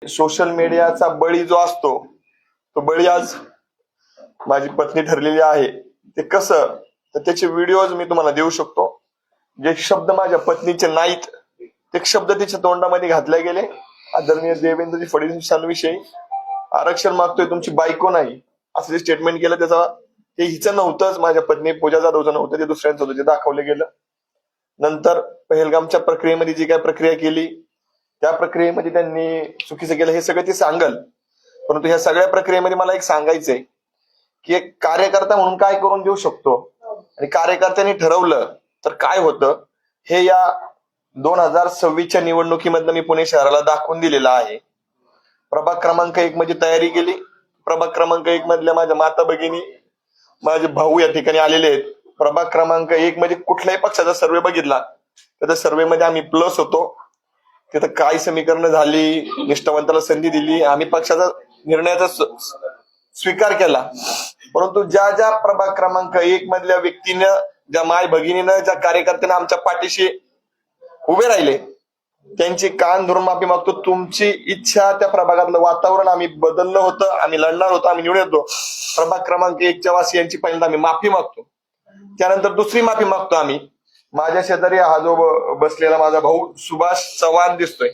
Social मीडियाचा बळी जो असतो तो बळी आज माझी पत्नी ठरलेली आहे. ते कसं तर त्याचे व्हिडिओज मी तुम्हाला देऊ शकतो. जे शब्द माझ्या पत्नीचे नाहीत ते शब्द तिच्या तोंडामध्ये घातले गेले. आदरणीय देवेंद्रजी फडणवीसांविषयी आरक्षण मागतोय तुमची बायको नाही असं जे स्टेटमेंट केलं त्याचा ते हिचं नव्हतंच, माझ्या पत्नी पूजा जाधवचं नव्हतं, ते दुसऱ्यांचं होतं, ते दाखवलं गेलं. नंतर पहलगामच्या प्रक्रियेमध्ये जी काय प्रक्रिया केली त्या प्रक्रियेमध्ये त्यांनी चुकीचं केलं हे सगळं ते सांगल. परंतु ह्या सगळ्या प्रक्रियेमध्ये मला एक सांगायचंय की एक कार्यकर्ता म्हणून काय करून देऊ शकतो आणि कार्यकर्त्यांनी ठरवलं तर काय होतं हे या 2026च्या निवडणुकीमधनं मी पुणे शहराला दाखवून दिलेलं आहे. प्रभाग क्रमांक 1 मध्ये तयारी केली. प्रभाग क्रमांक 1 मधल्या माझ्या माता भगिनी माझे भाऊ या ठिकाणी आलेले आहेत. प्रभाग क्रमांक 1 मध्ये कुठल्याही पक्षाचा सर्वे बघितला तर त्या सर्वे मध्ये आम्ही प्लस होतो. तिथं काय समीकरण झाली, निष्ठावंताला संधी दिली, आम्ही पक्षाचा निर्णयाचा स्वीकार केला. परंतु ज्या ज्या प्रभाग क्रमांक 1 मधल्या व्यक्तीनं, ज्या माय भगिनीनं, ज्या कार्यकर्त्यांना आमच्या पाठीशी उभे राहिले त्यांची कान धरून माफी मागतो. तुमची इच्छा त्या प्रभागातलं वातावरण आम्ही बदललं होतं, आम्ही लढणार होतो, आम्ही निवडून येतो. प्रभाग क्रमांक 1च्या वासियांची पहिल्यांदा आम्ही माफी मागतो. त्यानंतर दुसरी माफी मागतो आम्ही. माझ्या शेजारी हा जो बसलेला माझा भाऊ सुभाष चव्हाण दिसतोय,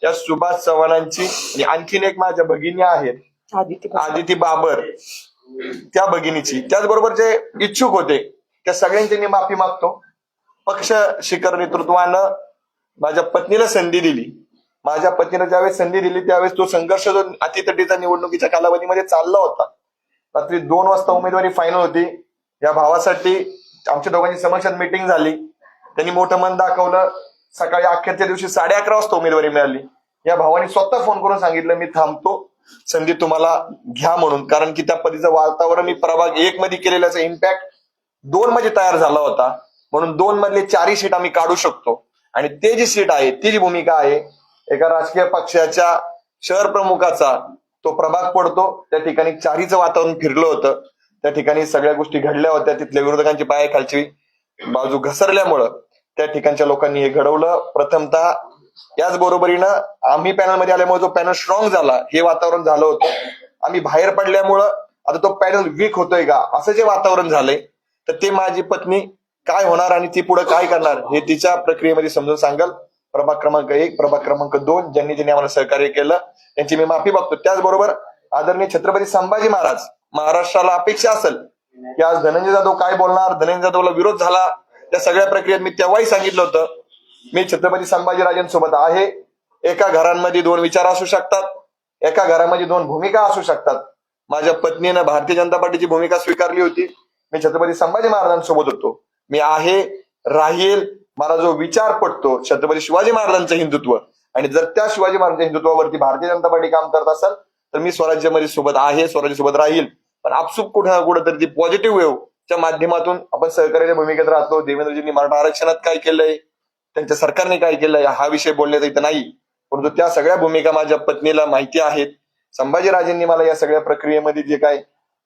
या सुभाष चव्हाणांची आणि आणखीन एक माझ्या भगिनी आहेत आदिती बाबर, त्या भगिनीची, त्याचबरोबर जे इच्छुक होते त्या सगळ्यांची मी माफी मागतो. पक्ष शिखर नेतृत्वानं माझ्या पत्नीला संधी दिली. माझ्या पत्नीला ज्यावेळेस संधी दिली त्यावेळेस तो संघर्ष जो अतितटीचा निवडणुकीच्या कालावधीमध्ये चालला होता. रात्री 2 वाजता उमेदवारी फायनल होती. या भावासाठी आमच्या दोघांची समक्षात मीटिंग झाली. त्यांनी मोठं मन दाखवलं. सकाळी अखेरच्या दिवशी 11:30 वाजता उमेदवारी मिळाली. या भावाने स्वतः फोन करून सांगितलं मी थांबतो, संधी तुम्हाला घ्या म्हणून, कारण की त्या पद्धतीचं वातावरण मी प्रभाग 1 मध्ये केलेल्याचा इम्पॅक्ट 2 मध्ये तयार झाला होता. म्हणून 2 मधले 4 सीट आम्ही काढू शकतो. आणि ते जी सीट आहे ती जी भूमिका आहे एका राजकीय पक्षाच्या शहर प्रमुखाचा तो प्रभाग पडतो. त्या ठिकाणी 4चं वातावरण फिरलं होतं. त्या ठिकाणी सगळ्या गोष्टी घडल्या होत्या. तिथल्या विरोधकांची पायाखालची बाजू घसरल्यामुळं त्या ठिकाणच्या लोकांनी हे घडवलं. प्रथमतः याच बरोबरीनं आम्ही पॅनलमध्ये आल्यामुळे जो पॅनल स्ट्रॉंग झाला हे वातावरण झालं होतं. आम्ही बाहेर पडल्यामुळं आता तो पॅनल वीक होतोय का असं जे वातावरण झालंय तर ते माझी पत्नी काय होणार आणि ती पुढे काय करणार हे तिच्या प्रक्रियेमध्ये समजून सांगाल. प्रभाग क्रमांक 1, प्रभाग क्रमांक 2 ज्यांनी आम्हाला सहकार्य केलं त्यांची मी माफी मागतो. त्याचबरोबर आदरणीय छत्रपती संभाजी महाराज, महाराष्ट्राला अपेक्षा असेल की आज धनंजय जाधव काय बोलणार, धनंजय जाधवला विरोध झाला, त्या सगळ्या प्रक्रियेत मी तेव्हाही सांगितलं होतं मी छत्रपती संभाजीराजांसोबत आहे. एका घरांमध्ये 2 विचार असू शकतात, एका घरामध्ये 2 भूमिका असू शकतात. माझ्या पत्नीनं भारतीय जनता पार्टीची भूमिका स्वीकारली होती. मी छत्रपती संभाजी महाराजांसोबत होतो. मी आहे, राहील. मला जो विचार पटतो छत्रपती शिवाजी महाराजांचं हिंदुत्व, आणि जर त्या शिवाजी महाराजांच्या हिंदुत्वावरती भारतीय जनता पार्टी काम करत असेल तर मी स्वराज्यामध्ये सोबत आहे, स्वराज्यासोबत राहील. पण आपसूक कुठं ना कुठं तरी ती पॉझिटिव्ह वेव्हच्या माध्यमातून आपण सहकार्याच्या भूमिकेत राहतो. देवेंद्रजींनी मराठा आरक्षणात काय केलंय, त्यांच्या सरकारने काय केलंय हा विषय बोलण्याचा इथं नाही. परंतु त्या सगळ्या भूमिका माझ्या पत्नीला माहिती आहेत. संभाजीराजेंनी मला या सगळ्या प्रक्रियेमध्ये जे काय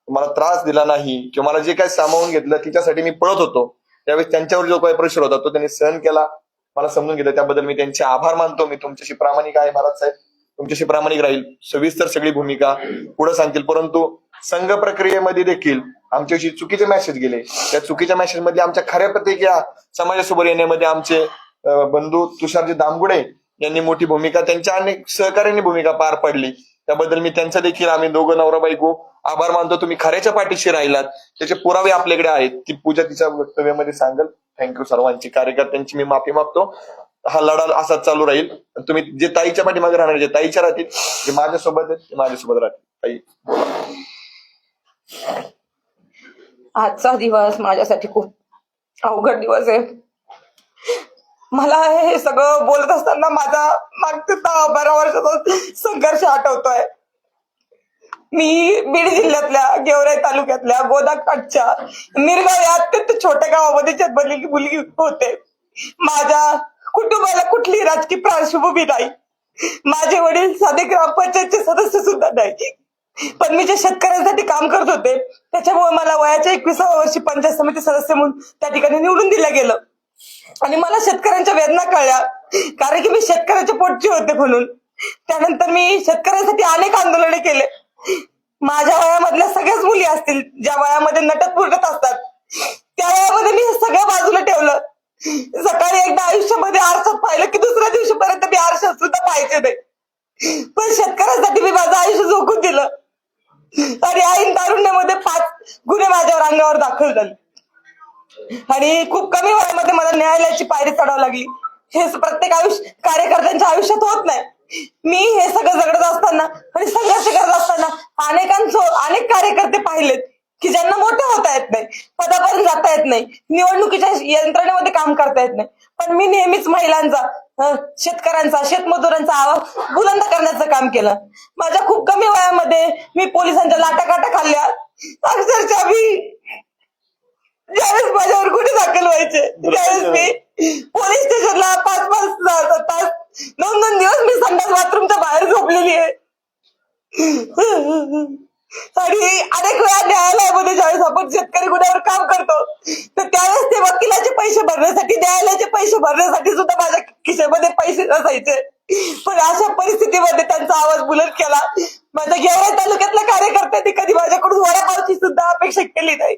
मला त्रास दिला नाही किंवा मला जे काय सामावून घेतलं तिच्यासाठी मी पळत होतो त्यावेळेस त्यांच्यावर जो काही प्रेशर होता तो त्यांनी सहन केला, मला समजून घेतलं. त्याबद्दल मी त्यांचे आभार मानतो. मी तुमच्याशी प्रामाणिक आहे महाराज साहेब, तुमच्याशी प्रामाणिक राहील. सविस्तर सगळी भूमिका पुढे सांगतील. परंतु संघ प्रक्रियेमध्ये देखील आमच्याविषयी चुकीचे मेसेज गेले. त्या चुकीच्या मेसेज मध्ये आमच्या खऱ्या प्रतिक्रिया समाजासमोर येण्यामध्ये आमचे बंधू तुषारजी दामगुडे यांनी मोठी भूमिका, त्यांच्या अनेक सहकार्यांनी भूमिका पार पडली. त्याबद्दल मी त्यांचा देखील, आम्ही दोघं नवरा बायको आभार मानतो. तुम्ही खऱ्याच्या पाठीशी राहिलात, त्याचे पुरावे आपल्याकडे आहेत. ती पूजा तिच्या वक्तव्यामध्ये सांगल. थँक्यू सर्वांची, कार्यकर्त्यांची मी माफी मागतो. हा लढा असाच चालू राहील. तुम्ही जे ताईच्या पाठीमागे राहणार, जे ताईच्या राहतील, जे माझ्यासोबत आहेत ते माझ्यासोबत राहतील. ताई आजचा दिवस माझ्यासाठी खूप अवघड दिवस आहे. मला हे सगळं बोलत असताना माझा मागच्या 10-12 वर्षाचा संघर्ष आठवतोय. मी बीड जिल्ह्यातल्या गेवराई तालुक्यातल्या गोदाकाठच्या निरगाव या अत्यंत छोट्या गावामध्ये जन्मलेली मुलगी होते. माझ्या कुटुंबाला कुठली राजकीय पार्श्वभूमी नाही. माझे वडील साधे ग्रामपंचायतचे सदस्य सुद्धा नाही. पण मी जे शेतकऱ्यांसाठी काम करत होते त्याच्यामुळे मला वयाच्या 21व्या वर्षी पंचायत समिती सदस्य म्हणून त्या ठिकाणी निवडून दिलं गेलं. आणि मला शेतकऱ्यांच्या वेदना कळल्या, कारण की मी शेतकऱ्याच्या पोटची होते म्हणून. त्यानंतर मी शेतकऱ्यांसाठी अनेक आंदोलने केले. माझ्या वयामधल्या सगळ्याच मुली असतील ज्या वयामध्ये नटत फुटत असतात, त्या वयामध्ये मी हे सगळं बाजूला ठेवलं. सकाळी एकदा आयुष्यामध्ये आरशात पाहिलं की दुसऱ्या दिवशीपर्यंत मी आरशात सुद्धा पाहायचे नाही. पण शेतकऱ्यांसाठी मी माझं आयुष्य झोकून दिलं आणि ऐन तारुण्यामध्ये 5 गुन्हे माझ्यावर अंगावर दाखल झाले आणि खूप कमी वयामध्ये मला न्यायालयाची पायरी चढावी लागली. हे प्रत्येक कार्यकर्त्यांच्या आयुष्यात होत नाही. मी हे सगळं जगत असताना आणि संघर्ष करत असताना अनेक कार्यकर्ते पाहिलेत की ज्यांना मोठे होता येत नाही, पदापर्यंत जाता येत नाही, निवडणुकीच्या यंत्रणेमध्ये काम करता येत नाही. पण मी नेहमीच महिलांचा, शेतकऱ्यांचा, शेतमजुरांचा आवाज बुलंद करण्याचं काम केलं. माझ्या खूप कमी वयामध्ये मी पोलिसांच्या लाटाकाटा खाल्ल्या. अक्षरशः मी ज्यावेळेस माझ्यावर गुन्हे दाखल व्हायचे त्यावेळेस मी पोलीस स्टेशनला 5-5 तास 2-2 दिवस मी संडास बाथरूमच्या बाहेर झोपलेली आहे. आणि अनेक वेळा न्यायालयामध्ये ज्यावेळेस आपण शेतकरी गुन्ह्यावर काम करतो तर त्यावेळेस ते वकिलाचे पैसे भरण्यासाठी, न्यायालयाचे पैसे भरण्यासाठी सुद्धा माझ्या खिशामध्ये पैसे नसायचे. पण अशा परिस्थितीमध्ये त्यांचा आवाज बुलंद केला. माझ्या गेवराई तालुक्यातल्या कार्यकर्त्यांनी कधी माझ्याकडून वडापावची सुद्धा अपेक्षा केली नाही.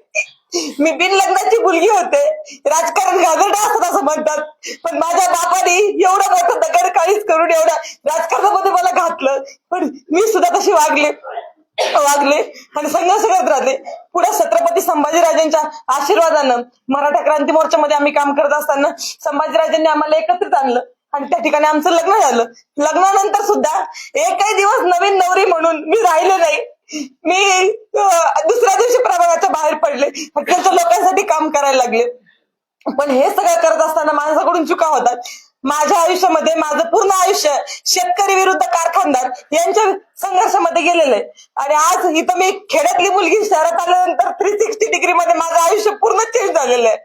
मी बिनलग्नाची मुलगी होते. राजकारण घागरडं असतं असं म्हणतात, पण माझ्या बापाने एवढं मोठं दगड काळीच करून एवढ्या राजकारणामध्ये मला घातलं. पण मी सुद्धा तशी वागले आणि संघर्ष करत राहते. पुढे छत्रपती संभाजीराजांच्या आशीर्वादानं मराठा क्रांती मोर्चामध्ये आम्ही काम करत असताना संभाजीराजांनी आम्हाला एकत्रित आणलं आणि त्या ठिकाणी आमचं लग्न झालं. लग्नानंतर सुद्धा एकही दिवस नवीन नवरी म्हणून मी राहिले नाही. मी दुसऱ्या दिवशी प्रभागाच्या बाहेर पडले, हक्काच्या लोकांसाठी काम करायला लागले. पण हे सगळं करत असताना माझ्याकडून चुका होतात. माझ्या आयुष्यामध्ये माझं पूर्ण आयुष्य शेतकरी विरुद्ध कारखानदार यांच्या संघर्षामध्ये गेलेलं आहे. आणि आज इथं मी खेड्यातली मुलगी शहरात आल्यानंतर 360 डिग्री मध्ये माझं आयुष्य पूर्ण चेंज झालेलं आहे.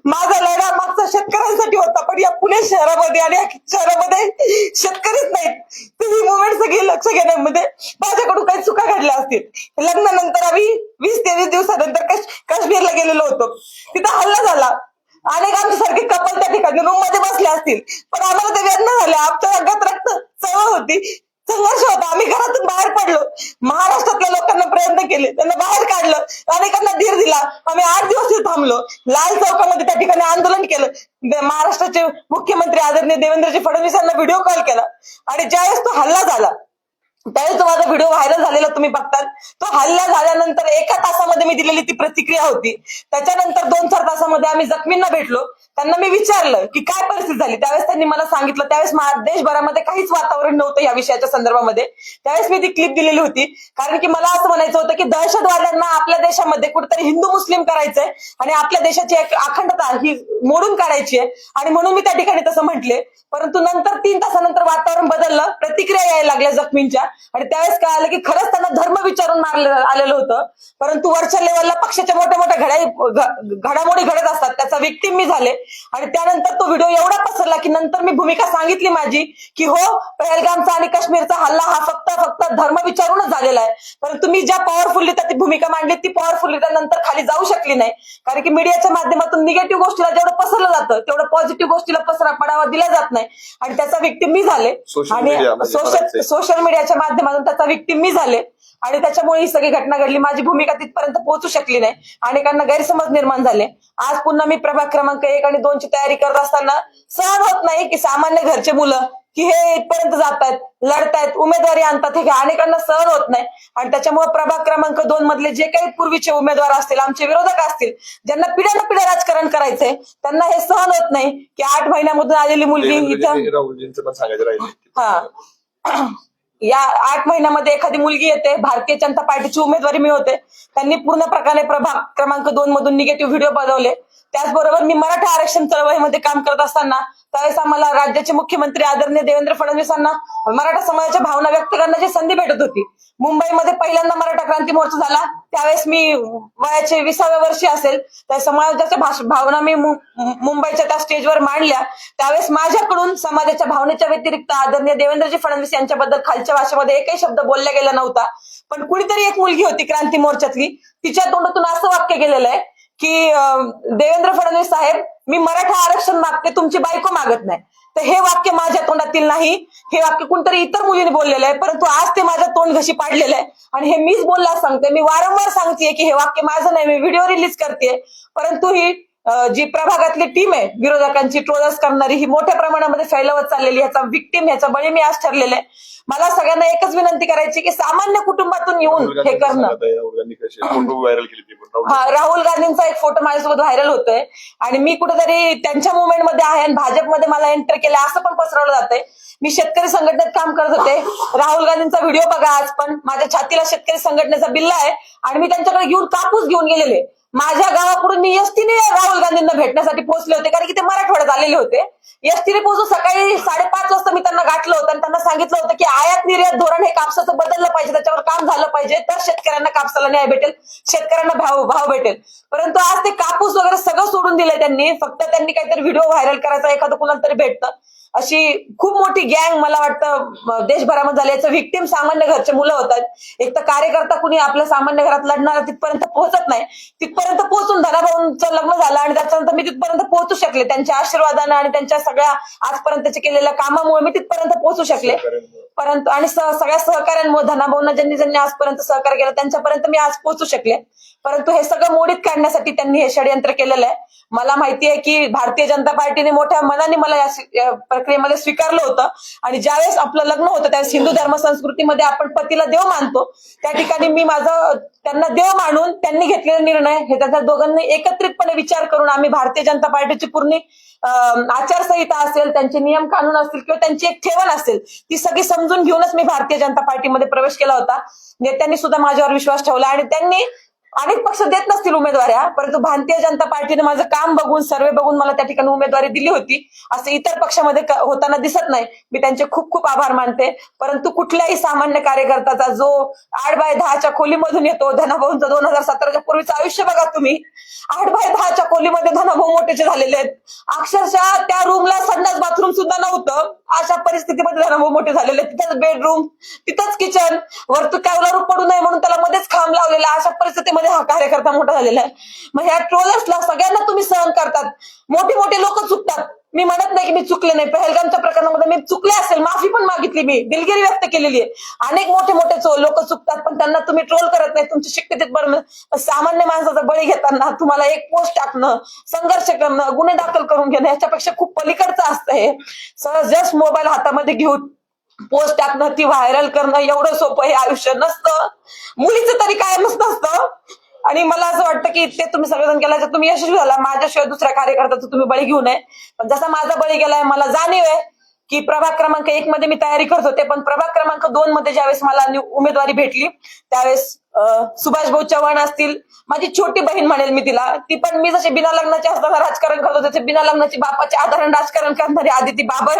माझा लढा मागचा शेतकऱ्यांसाठी होता, पण या पुणे शहरामध्ये आणि या शहरामध्ये शेतकरीच नाहीत. तर ही मुवमेंट सगळी लक्ष घेण्यामध्ये माझ्याकडून काही चुका घडल्या असतील. लग्नानंतर आम्ही 20-23 दिवसानंतर काश्मीरला गेलेलो होतो. तिथं हल्ला झाला. अनेक आमच्यासारखे कपल त्या ठिकाणी रूम मध्ये बसले असतील, पण आम्हाला ते वेदना झाल्या. आमच्या अंगात रक्त चळवळ होती, संघर्ष होता. आम्ही घरातून बाहेर पडलो. महाराष्ट्रातल्या लोकांना प्रयत्न केले, त्यांना बाहेर काढलं, अनेकांना धीर दिला. आम्ही 8 दिवस तिथे थांबलो. लाल चौकामध्ये त्या ठिकाणी आंदोलन केलं. महाराष्ट्राचे मुख्यमंत्री आदरणीय देवेंद्रजी फडणवीस यांना व्हिडिओ कॉल केला आणि ज्यावेळेस तो हल्ला झाला त्यावेळेस तो माझा व्हिडिओ व्हायरल झालेला तुम्ही बघतात. तो हल्ला झाल्यानंतर 1 तासामध्ये मी दिलेली ती प्रतिक्रिया होती. त्याच्यानंतर 2-4 तासामध्ये आम्ही जखमींना भेटलो. त्यांना मी विचारलं की काय परिस्थिती झाली. त्यावेळेस त्यांनी मला सांगितलं. त्यावेळेस देशभरामध्ये काहीच वातावरण नव्हतं या विषयाच्या संदर्भामध्ये. त्यावेळेस मी ती क्लिप दिलेली होती, कारण की मला असं म्हणायचं होतं की दहशतवाद्यांना आपल्या देशामध्ये कुठेतरी हिंदू मुस्लिम करायचंय आणि आपल्या देशाची एक अखंडता ही मोडून काढायची आहे. आणि म्हणून मी त्या ठिकाणी तसं म्हटले. परंतु नंतर 3 तासानंतर वातावरण बदललं, प्रतिक्रिया यायला लागल्या जखमींच्या. आणि त्यावेळेस काय आलं की खरंच त्यांना धर्म विचारून मारलं आलेलं होतं. परंतु वरच्या लेवलला पक्षाच्या मोठ्या घडामोडी घडत असतात, त्याचा विक्टीम मी झाले. आणि त्यानंतर तो व्हिडिओ एवढा पसरला की नंतर मी भूमिका सांगितली माझी की हो, पहलगामचा आणि काश्मीरचा हल्ला हा फक्त धर्म विचारूनच झालेला आहे. परंतु मी ज्या पॉवरफुली ती भूमिका मांडली ती पॉवरफुली नंतर खाली जाऊ शकली नाही, कारण की मीडियाच्या माध्यमातून निगेटिव्ह गोष्टीला जेवढं पसरलं जातं तेवढं पॉझिटिव्ह गोष्टीला पडावा दिला जात नाही. आणि त्याचा विक्टीम मी झाले. आणि सोशल मीडियाच्या माध्यमातून त्याचा विक्टीम मी झाले. आणि त्याच्यामुळे ही सगळी घटना घडली. माझी भूमिका तिथपर्यंत पोहोचू शकली नाही. अनेकांना गैरसमज निर्माण झाले. आज पुन्हा मी प्रभाग क्रमांक 1 आणि 2 ची तयारी करत असताना सहन होत नाही की सामान्य घरचे मुलं की हे इथपर्यंत जातायत, लढतायत, उमेदवारी आणतात, हे अनेकांना सहन होत नाही. आणि त्याच्यामुळे प्रभाग क्रमांक 2 मधले जे काही पूर्वीचे उमेदवार असतील, आमचे विरोधक असतील, ज्यांना पिढ्यानपिढ्या राजकारण करायचंय, त्यांना हे सहन होत नाही की 8 महिन्यामधून आलेली मुलगी इथं राहुलजींचं पण सांगायचं राहिले. हा, या 8 महिन्यामध्ये एखादी मुलगी येते, भारतीय जनता पार्टीची उमेदवारी मिळवते. त्यांनी पूर्ण प्रकारे प्रभाग क्रमांक 2 मधून निगेटिव्ह व्हिडिओ बनवले. त्याचबरोबर मी मराठा आरक्षण चळवळीमध्ये काम करत असताना त्यावेळेस आम्हाला राज्याचे मुख्यमंत्री आदरणीय देवेंद्र फडणवीसांना मराठा समाजाच्या भावना व्यक्त करण्याची संधी भेटत होती. मुंबईमध्ये पहिल्यांदा मराठा क्रांती मोर्चा झाला. त्यावेळेस मी वयाचे 20व्या वर्षी असेल, त्या समाजाच्या भावना मी मुंबईच्या त्या स्टेजवर मांडल्या. त्यावेळेस माझ्याकडून समाजाच्या भावनेच्या व्यतिरिक्त आदरणीय देवेंद्रजी फडणवीस यांच्याबद्दल खालच्या भाषेमध्ये एकही शब्द बोलला गेला नव्हता. पण कुणीतरी एक मुलगी होती क्रांती मोर्चातली, तिच्या तोंडातून असं वाक्य गेलेलं आहे की देवेंद्र फडणवीस साहेब, मी मराठा आरक्षण मागते, तुमची बायको मागत नाही. तर हे वाक्य माझ्या तोंडातील नाही, हे वाक्य कोणतरी इतर मुलीने बोललेलं आहे, परंतु आज ते माझ्या तोंड घशी पाडलेलं आहे आणि हे मीच बोलला सांगते. मी वारंवार सांगतेय की हे वाक्य माझं नाही, मी व्हिडिओ रिलीज करते. परंतु ही जी प्रभागातली टीम आहे विरोधकांची ट्रोलर्स करणारी, ही मोठ्या प्रमाणामध्ये फैलावत चाललेली, ह्याचा विक्टिम, ह्याचा बळी मी आज ठरलेला आहे. मला सगळ्यांना एकच विनंती करायची की सामान्य कुटुंबातून येऊन हे करणं. फोटो व्हायरल केली ती पण. हा, राहुल गांधींचा एक फोटो माझ्यासोबत व्हायरल होतोय आणि मी कुठेतरी त्यांच्या मुवमेंटमध्ये आहे आणि भाजपमध्ये मला एंटर केलं असं पण पसरवलं जातंय. मी शेतकरी संघटनेत काम करत होते. राहुल गांधींचा व्हिडिओ बघा आज पण, माझ्या छातीला शेतकरी संघटनेचा बिल्ला आहे आणि मी त्यांच्याकडे घेऊन कापूस घेऊन गेलेले. माझ्या गावाकडून मी एसटीने राहुल गांधींना भेटण्यासाठी पोहोचले होते, कारण की ते मराठवाड्यात आलेले होते. एसटीने पोहोचून सकाळी 5:30 वाजता मी त्यांना गाठलं होतं आणि त्यांना सांगितलं होतं की आयात निर्यात धोरण हे कापसाचं बदललं पाहिजे, त्याच्यावर काम झालं पाहिजे, तर शेतकऱ्यांना कापसाला न्याय भेटेल, शेतकऱ्यांना भाव भेटेल. परंतु आज ते कापूस वगैरे सगळं सोडून दिलंय त्यांनी. फक्त त्यांनी काहीतरी व्हिडिओ व्हायरल करायचा, एखादं कुणाला तरी भेटतं. अशी खूप मोठी गँग मला वाटतं देशभरामध्ये झाली. याचं व्हिक्टिम सामान्य घरचे मुलं होतात. एक तर कार्यकर्ता कुणी आपल्या सामान्य घरात लढणारा तिथपर्यंत पोहोचत नाही. तिथपर्यंत पोहोचून धनाभाऊंचं लग्न झालं आणि त्याच्यानंतर मी तिथपर्यंत पोहोचू शकले. त्यांच्या आशीर्वादानं आणि त्यांच्या सगळ्या आजपर्यंतचे केलेल्या कामामुळे मी तिथपर्यंत पोहोचू शकले. परंतु आणि सगळ्या सहकार्यांमुळे, धनाभाऊंना ज्यांनी आजपर्यंत सहकार्य केलं त्यांच्यापर्यंत मी आज पोहोचू शकले. परंतु हे सगळं मोडीत काढण्यासाठी त्यांनी हे षडयंत्र केलेलं आहे. मला माहिती आहे की भारतीय जनता पार्टीने मोठ्या मनाने मला या प्रक्रियेमध्ये स्वीकारलं होतं आणि ज्यावेळेस आपलं लग्न होतं त्यावेळेस हिंदू धर्म संस्कृतीमध्ये आपण पतीला देव मानतो. त्या ठिकाणी मी त्यांना देव मानून त्यांनी घेतलेला निर्णय हे त्यांच्या दोघांनी एकत्रितपणे विचार करून आम्ही भारतीय जनता पार्टीची पूर्ण आचारसंहिता असेल, त्यांचे नियम कानून असतील किंवा त्यांची एक ठेवण असेल, ती सगळी समजून घेऊनच मी भारतीय जनता पार्टीमध्ये प्रवेश केला होता. नेत्यांनी सुद्धा माझ्यावर विश्वास ठेवला आणि त्यांनी अनेक पक्ष देत नसतील उमेदवाऱ्या, परंतु भारतीय जनता पार्टीने माझं काम बघून, सर्वे बघून मला त्या ठिकाणी उमेदवारी दिली होती. असं इतर पक्षामध्ये होताना दिसत नाही. मी त्यांचे खूप खूप आभार मानते. परंतु कुठल्याही सामान्य कार्यकर्त्याचा जो 8x10च्या खोलीमधून येतो, धनाभाऊंचं 2017च्या पूर्वीचं आयुष्य बघा तुम्ही. 8x10च्या खोलीमध्ये धनाभाऊ मोठेचे झालेले आहेत. अक्षरशः त्या रूमला संडास बाथरूम सुद्धा नव्हतं. अशा परिस्थितीमध्ये धनाभाऊ मोठे झालेले. तिथंच बेडरूम, तिथंच किचन, वरतू कॅवलारू पडू नये म्हणून त्याला मध्येच खांब लावलेला. अशा परिस्थितीमध्ये हा कार्यकर्ता मोठा झालेला आहे. मग ह्या ट्रोलर्सला सगळ्यांना तुम्ही सहन करतात. मोठे लोक चुकतात. मी म्हणत नाही की मी चुकले नाही. पहलगामच्या प्रकरणामध्ये मी चुकले असेल, माफी पण मागितली, मी दिलगिरी व्यक्त केलेली आहे. अनेक मोठे लोक चुकतात, पण त्यांना तुम्ही ट्रोल करत नाही. तुमची शिक्षित बरं सामान्य माणसाचा बळी घेताना तुम्हाला एक पोस्ट टाकणं, संघर्ष करणं, गुन्हे दाखल करून घेणं याच्यापेक्षा खूप पलीकडचं असतं हे. सहज जस्ट मोबाईल हातामध्ये घेऊन पोस्ट टाकणं, ती व्हायरल करणं एवढं सोपं हे आयुष्य नसतं. मुलीचं तरी कायमच नसतं. आणि मला असं वाटतं की ते तुम्ही सगळेजण केला तर तुम्ही यशस्वी झाला. माझ्याशिवाय दुसऱ्या कार्यकर्त्याचा तुम्ही बळी घेऊ नये. पण जसा माझा बळी गेलाय, मला जाणीव आहे की प्रभाग क्रमांक 1 मध्ये मी तयारी करत होते, पण प्रभाग क्रमांक 2 मध्ये ज्यावेळेस मला उमेदवारी भेटली त्यावेळेस सुभाष भाऊ चव्हाण असतील, माझी छोटी बहीण म्हणेल मी तिला, ती पण मी जसे बिना लग्नाचे असताना राजकारण करत होते, बिना लग्नाची बापाचे आधारण राजकारण करणारी आदिती बाबर,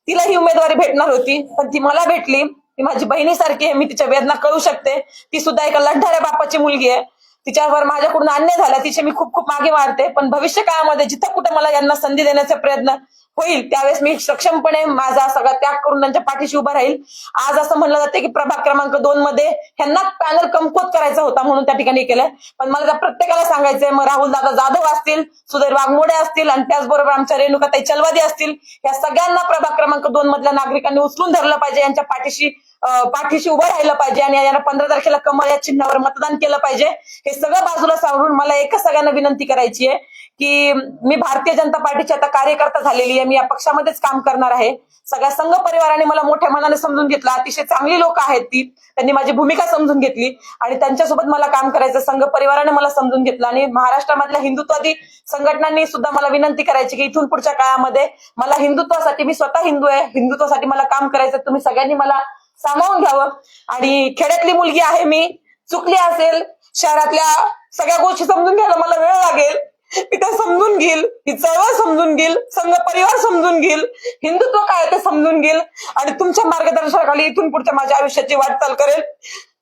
तिला ही उमेदवारी भेटणार होती, पण ती मला भेटली. ती माझी बहिणीसारखी आहे. मी तिच्या वेदना कळू शकते. ती सुद्धा एका लढणाऱ्या बापाची मुलगी आहे. तिच्यावर माझ्याकडून अन्याय झाला, तिचे मी खूप खूप मागे मारते. पण भविष्य काळामध्ये जिथं कुठं मला यांना संधी देण्याचा प्रयत्न होईल त्यावेळेस मी सक्षमपणे माझा सगळा त्याग करून त्यांच्या पाठीशी उभा राहील. आज असं म्हणलं जाते की प्रभाग क्रमांक 2 मध्ये ह्यांना पॅनल कमकुवत करायचा होता म्हणून त्या ठिकाणी केलंय. पण मला त्या प्रत्येकाला सांगायचंय, मग राहुल दादा जाधव असतील, सुधीर वाघमोडे असतील आणि त्याचबरोबर आमच्या रेणुकाताई चलवादी असतील, या सगळ्यांना प्रभाग क्रमांक 2 मधल्या नागरिकांनी उचलून धरलं पाहिजे. यांच्या पाठीशी उभं राहिलं पाहिजे आणि यांना 15 तारखेला कमळ या चिन्हावर मतदान केलं पाहिजे. हे सगळं बाजूला सावरून मला एकच सगळ्यांना विनंती करायची आहे की मी भारतीय जनता पार्टीची आता कार्यकर्ता झालेली आहे. मी या पक्षामध्येच काम करणार आहे. सगळ्या संघ परिवाराने मला मोठ्या मनाने समजून घेतलं. अतिशय चांगली लोक आहेत ती. त्यांनी माझी भूमिका समजून घेतली आणि त्यांच्यासोबत मला काम करायचं. संघ परिवाराने मला समजून घेतलं आणि महाराष्ट्रामधल्या हिंदुत्ववादी संघटनांनी सुद्धा मला विनंती करायची की इथून पुढच्या काळामध्ये मला हिंदुत्वासाठी, मी स्वतः हिंदू आहे, हिंदुत्वासाठी मला काम करायचं. तुम्ही सगळ्यांनी मला सामावून घ्यावं. आणि खेड्यातली मुलगी आहे मी, चुकली असेल, शहरातल्या सगळ्या गोष्टी समजून घ्यायला मला वेळ लागेल. मी ते समजून घेईल, ही चळवळ समजून घेईल, संघ परिवार समजून घेईल, हिंदुत्व काय ते समजून घेईल आणि तुमच्या मार्गदर्शनाखाली इथून पुढच्या माझ्या आयुष्याची वाटचाल करेल.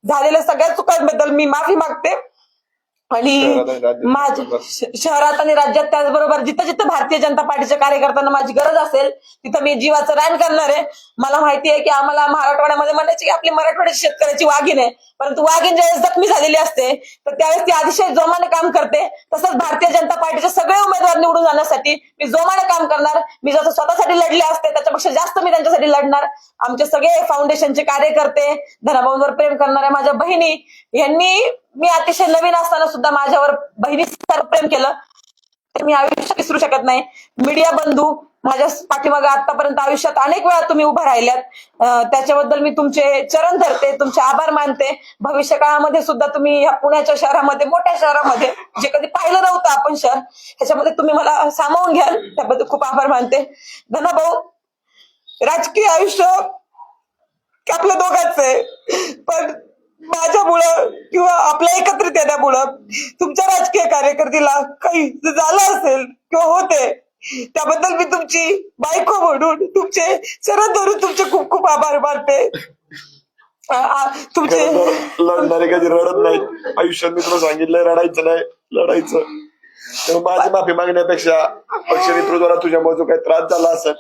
झालेल्या सगळ्या चुकांबद्दल मी माफी मागते आणि शहरात आणि राज्यात त्याचबरोबर जिथं जिथं भारतीय जनता पार्टीच्या कार्यकर्त्यांना माझी गरज असेल तिथं मी जीवाचं रान करणार आहे. मला माहिती आहे की आम्हाला मराठवाड्यामध्ये म्हणायचे की आपली मराठवाड्याची शेतकऱ्याची वाघीण आहे, परंतु वाघीण ज्यावेळेस जखमी झालेली असते तर त्यावेळेस ती अतिशय जोमाने काम करते. तसंच भारतीय जनता पार्टीचे सगळे उमेदवार निवडून जाण्यासाठी मी जोमाने काम करणार. मी जसं स्वतःसाठी लढले असते त्याच्यापेक्षा जास्त मी त्यांच्यासाठी लढणार. आमचे सगळे फाउंडेशनचे कार्यकर्ते, धनाभाऊंवर प्रेम करणाऱ्या माझ्या बहिणी यांनी मी अतिशय नवीन असताना सुद्धा माझ्यावर बहिणीसारखं प्रेम केलं ते मी आयुष्यात विसरू शकत नाही. मीडिया बंधू माझ्या पाठीमागे आतापर्यंत आयुष्यात अनेक वेळा तुम्ही उभा राहिल्यात, त्याच्याबद्दल मी तुमचे चरण धरते, तुमचे आभार मानते. भविष्य काळामध्ये सुद्धा तुम्ही या पुण्याच्या शहरामध्ये, मोठ्या शहरामध्ये जे कधी पाहिलं नव्हतं आपण शहर, ह्याच्यामध्ये तुम्ही मला सामावून घ्याल त्याबद्दल खूप आभार मानते. धनाभाऊ, राजकीय आयुष्य आपल्या दोघांच आहे, पण माझ्यामुळं किंवा आपल्या एकत्रित येण्यामुळं तुमच्या राजकीय कारकिर्दीला काही झालं असेल किंवा होते त्याबद्दल मी तुमची बायको म्हणून तुमचे चरण धरून तुमचे खूप खूप आभार मानते. तुमचे लढणारे कधी रडत नाहीत आयुष्यात. मी तुला सांगितलंय रडायचं नाही, लढायचं. तर माझी माफी मागण्यापेक्षा पक्ष नेतृत्वाला तुझ्यामुळे जो काही त्रास झाला असेल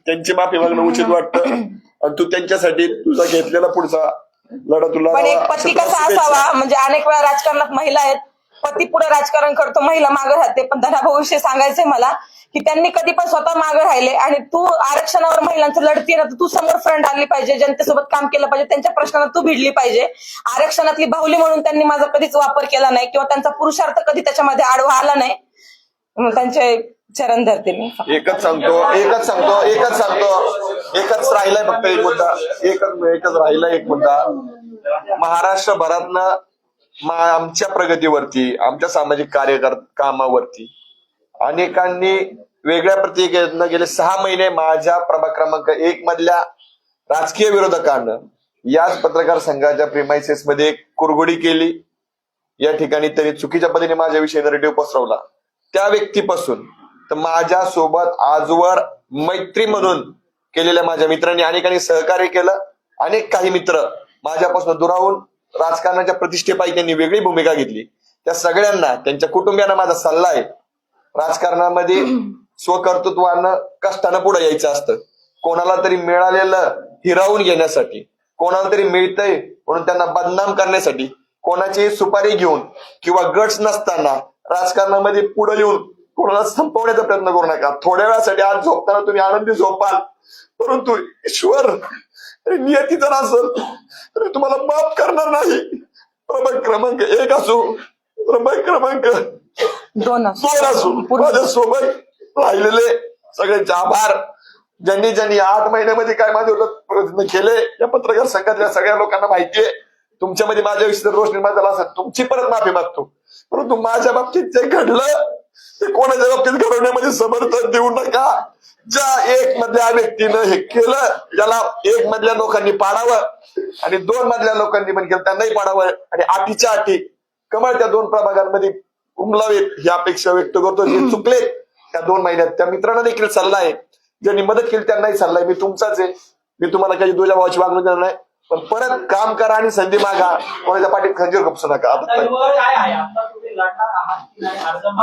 त्यांची माफी मागणं उचित वाटतं. आणि तू त्यांच्यासाठी तुझा घेतलेला पुढचा लढा तुला. पण एक पती कसा असावा, म्हणजे अनेक वेळा राजकारणात महिला आहेत, पती पुढे राजकारण करतो, महिला मागे राहते. पण धनाभाऊ विषयी सांगायचंय मला की त्यांनी कधी पण स्वतः मागे राहिले. आणि तू आरक्षणावर महिलांचं लढती ना, तर तू समोर फ्रंट आली पाहिजे, जनतेसोबत काम केलं पाहिजे, त्यांच्या प्रश्नाला तू भिडली पाहिजे. आरक्षणातली बाहुली म्हणून त्यांनी माझा कधीच वापर केला नाही किंवा त्यांचा पुरुषार्थ कधी त्याच्यामध्ये आडवा आला नाही. त्यांचे चरण धरते मी. एकच राहिलाय फक्त एक मुद्दा, एकच राहिला एक मुद्दा. महाराष्ट्रभरातनं आमच्या प्रगतीवरती, आमच्या सामाजिक कामावरती अनेकांनी वेगळ्या प्रतिक्रियेनं गेले 6 महिने माझ्या प्रभाग क्रमांक 1 मधल्या राजकीय विरोधकांना याच पत्रकार संघाच्या प्रिमायसेस मध्ये कुरघोडी केली. या ठिकाणी त्यांनी चुकीच्या पद्धतीने माझ्याविषयी नरेटिव्ह पसरवला. त्या व्यक्तीपासून तर माझ्या सोबत आजवर मैत्री म्हणून केलेल्या माझ्या मित्रांनी अनेकांनी सहकार्य केलं. अनेक काही मित्र माझ्यापासून दुरावून राजकारणाच्या प्रतिष्ठेपायी त्यांनी वेगळी भूमिका घेतली. त्या सगळ्यांना, त्यांच्या कुटुंबियांना माझा सल्ला आहे, राजकारणामध्ये स्वकर्तृत्वानं कष्टानं पुढे यायचं असतं. कोणाला तरी मिळालेलं हिरावून घेण्यासाठी, कोणाला तरी मिळतंय म्हणून त्यांना बदनाम करण्यासाठी, कोणाची सुपारी घेऊन किंवा गट्स नसताना राजकारणामध्ये पुढे येऊन कोणाला संपवण्याचा प्रयत्न करू नका. थोड्या वेळासाठी आज झोपताना तुम्ही आनंदी झोपाल, परंतु ईश्वर नियती जर असेल तरी तुम्हाला माफ करणार नाही. प्रभाग क्रमांक 1 असो, प्रभाग क्रमांक 2 असो, माझ्यासोबत राहिलेले सगळ्यांचे आभार. ज्यांनी 8 महिन्यामध्ये काय माझे प्रयत्न केले या पत्रकार संघातल्या सगळ्या लोकांना माहितीये. तुमच्यामध्ये माझ्याविषयी रोष निर्माण झाला असेल, तुमची परत माफी मागतो. परंतु माझ्या बाबतीत जे घडलं ते कोणाच्या बाबतीत घडवण्यामध्ये समर्थन देऊ नका. ज्या 1 मधल्या व्यक्तीनं हे केलं याला 1 मधल्या लोकांनी पाडावं आणि 2 मधल्या लोकांनी पण केलं त्यांनाही पाडावं. आणि आठीच्या आठी कमळ त्या 2 प्रभागांमध्ये उमलावेत ही अपेक्षा व्यक्त करतो. जे चुकले त्या 2 महिन्यात त्या मित्रांना देखील सल्ला आहे, ज्यांनी मदत केली त्यांनाही सल्ला आहे. मी तुमचाच आहे, मी तुम्हाला काही दुजा भावाची वागणूक देणार नाही. पण परत काम करा आणि संधी मागा, कोणाच्या पाठीत खंजीर खुपसू नका.